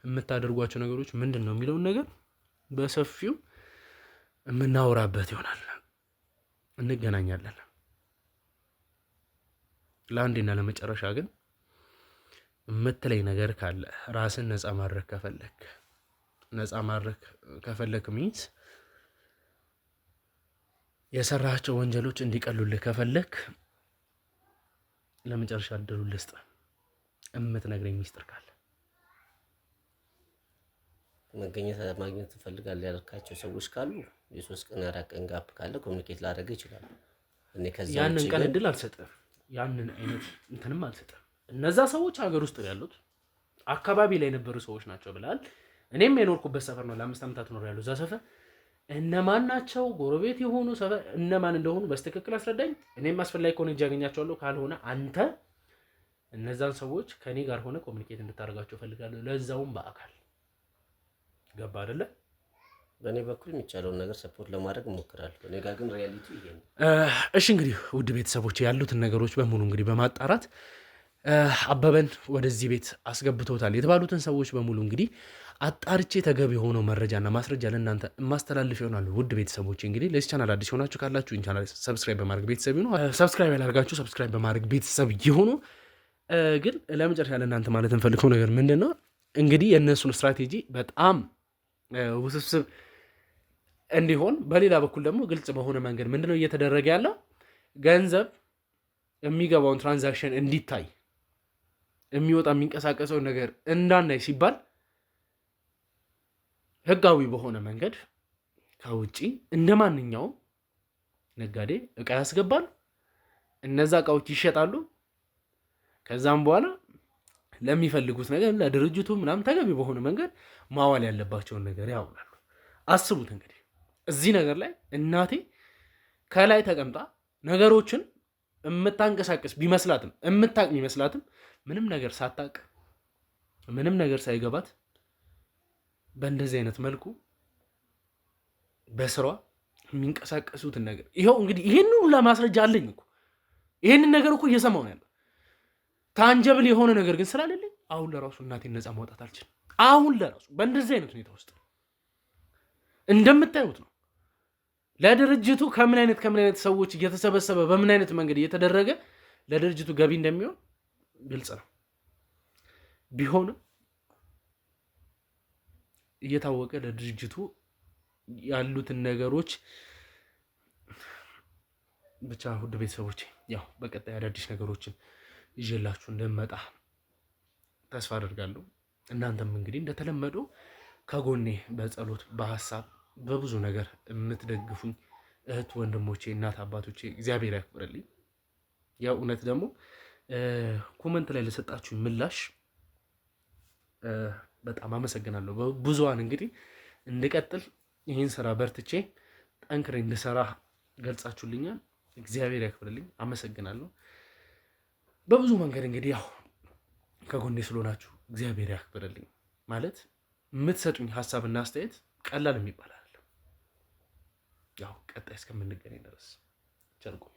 የምታደርጓቸው ነገሮች ምንድን ነው የሚለውን ነገር በሰፊው የምናወራበት ይሆናል። እንገናኛለን። ለአንዴና ለመጨረሻ ግን የምትለኝ ነገር ካለ ራስን ነፃ ማድረግ ከፈለክ ሚንስ የሰራቸው ወንጀሎች እንዲቀሉልህ ከፈለክ ለመጨረሻ እድሉን ልስጥ። የምትነግረኝ ሚስጥር ካለ ማግኘት ትፈልጋለህ ያልካቸው ሰዎች ካሉ የ3 ቀን 4 ቀን ጋፕ ካለ ኮሚኒኬት ላደርግ ይችላል። እኔ ከዛ ያንን ቀን እድል አልሰጠም። ያንን አይነት እንትንም አልሰጠም። እነዛ ሰዎች ሀገር ውስጥ ያሉት አካባቢ ላይ የነበሩ ሰዎች ናቸው ብላል። እኔም የኖርኩበት ሰፈር ነው። ለ5 ዓመታት ኖር ያለው እዛ ሰፈር እነማን ናቸው ጎረቤት የሆኑ ሰፈር እነማን እንደሆኑ በስትክክል አስረዳኝ። እኔም አስፈላጊ ከሆነ እጅ ያገኛቸዋለሁ። ካልሆነ አንተ እነዛን ሰዎች ከኔ ጋር ሆነ ኮሚኒኬት እንድታደርጋቸው ፈልጋለሁ። ለዛውም በአካል ገባ አይደለ? በእኔ በኩል የሚቻለውን ነገር ሰፖርት ለማድረግ እሞክራለሁ። እኔ ጋር ግን ሪያሊቲ ይሄ ነው። እሺ እንግዲህ ውድ ቤተሰቦች ያሉትን ነገሮች በሙሉ እንግዲህ በማጣራት አበበን ወደዚህ ቤት አስገብቶታል የተባሉትን ሰዎች በሙሉ እንግዲህ አጣርቼ ተገቢ የሆነው መረጃና ማስረጃ ለእናንተ የማስተላልፍ ይሆናል። ውድ ቤተሰቦች እንግዲህ ለዚህ ቻናል አዲስ ሆናችሁ ካላችሁ ቻናል ሰብስክራይብ በማድረግ ቤተሰብ ይሁኑ። ሰብስክራይብ ያላደርጋችሁ ሰብስክራይብ በማድረግ ቤተሰብ ይሁኑ። ግን ለመጨረሻ ለእናንተ ማለት እንፈልገው ነገር ምንድን ነው እንግዲህ የእነሱን ስትራቴጂ በጣም ውስብስብ እንዲሆን፣ በሌላ በኩል ደግሞ ግልጽ በሆነ መንገድ ምንድነው እየተደረገ ያለው ገንዘብ የሚገባውን ትራንዛክሽን እንዲታይ የሚወጣ የሚንቀሳቀሰውን ነገር እንዳናይ ሲባል ህጋዊ በሆነ መንገድ ከውጪ እንደ ማንኛውም ነጋዴ እቃ ያስገባሉ። እነዛ እቃዎች ይሸጣሉ። ከዛም በኋላ ለሚፈልጉት ነገር ለድርጅቱ ምናምን ተገቢ በሆነ መንገድ ማዋል ያለባቸውን ነገር ያውላሉ። አስቡት እንግዲህ እዚህ ነገር ላይ እናቴ ከላይ ተቀምጣ ነገሮችን የምታንቀሳቀስ ቢመስላትም የምታቅ ቢመስላትም ምንም ነገር ሳታቅ ምንም ነገር ሳይገባት በእንደዚህ አይነት መልኩ በስሯ የሚንቀሳቀሱትን ነገር ይኸው እንግዲህ ይህንን ሁላ ማስረጃ አለኝ እኮ ይህንን ነገር እኮ እየሰማሁ ነው ያለው። ታንጀብል የሆነ ነገር ግን ስላለልኝ አሁን ለራሱ እናቴን ነፃ ማውጣት አልችልም። አሁን ለራሱ በእንደዚህ አይነት ሁኔታ ውስጥ እንደምታዩት ነው። ለድርጅቱ ከምን አይነት ሰዎች እየተሰበሰበ በምን አይነት መንገድ እየተደረገ ለድርጅቱ ገቢ እንደሚሆን ግልጽ ነው። ቢሆንም እየታወቀ ለድርጅቱ ያሉትን ነገሮች ብቻ ውድ ቤተሰቦች ያው በቀጣይ አዳዲስ ነገሮችን ይዤላችሁ እንደመጣ ተስፋ አደርጋለሁ። እናንተም እንግዲህ እንደተለመደው ከጎኔ በጸሎት በሐሳብ በብዙ ነገር የምትደግፉኝ እህት ወንድሞቼ፣ እናት አባቶቼ እግዚአብሔር ያክብርልኝ። ያው እውነት ደግሞ ኮመንት ላይ ለሰጣችሁ ምላሽ በጣም አመሰግናለሁ። ብዙዋን እንግዲህ እንድቀጥል ይህን ስራ በርትቼ ጠንክሬ እንድሰራ ገልጻችሁልኛል። እግዚአብሔር ያክብርልኝ። አመሰግናለሁ። በብዙ መንገድ እንግዲህ ያው ከጎኔ ስለሆናችሁ እግዚአብሔር ያክብርልኝ። ማለት የምትሰጡኝ ሀሳብና አስተያየት ቀላል የሚባል አይደለም። ያው ቀጣይ እስከምንገናኝ ድረስ ቸር ቆዩ።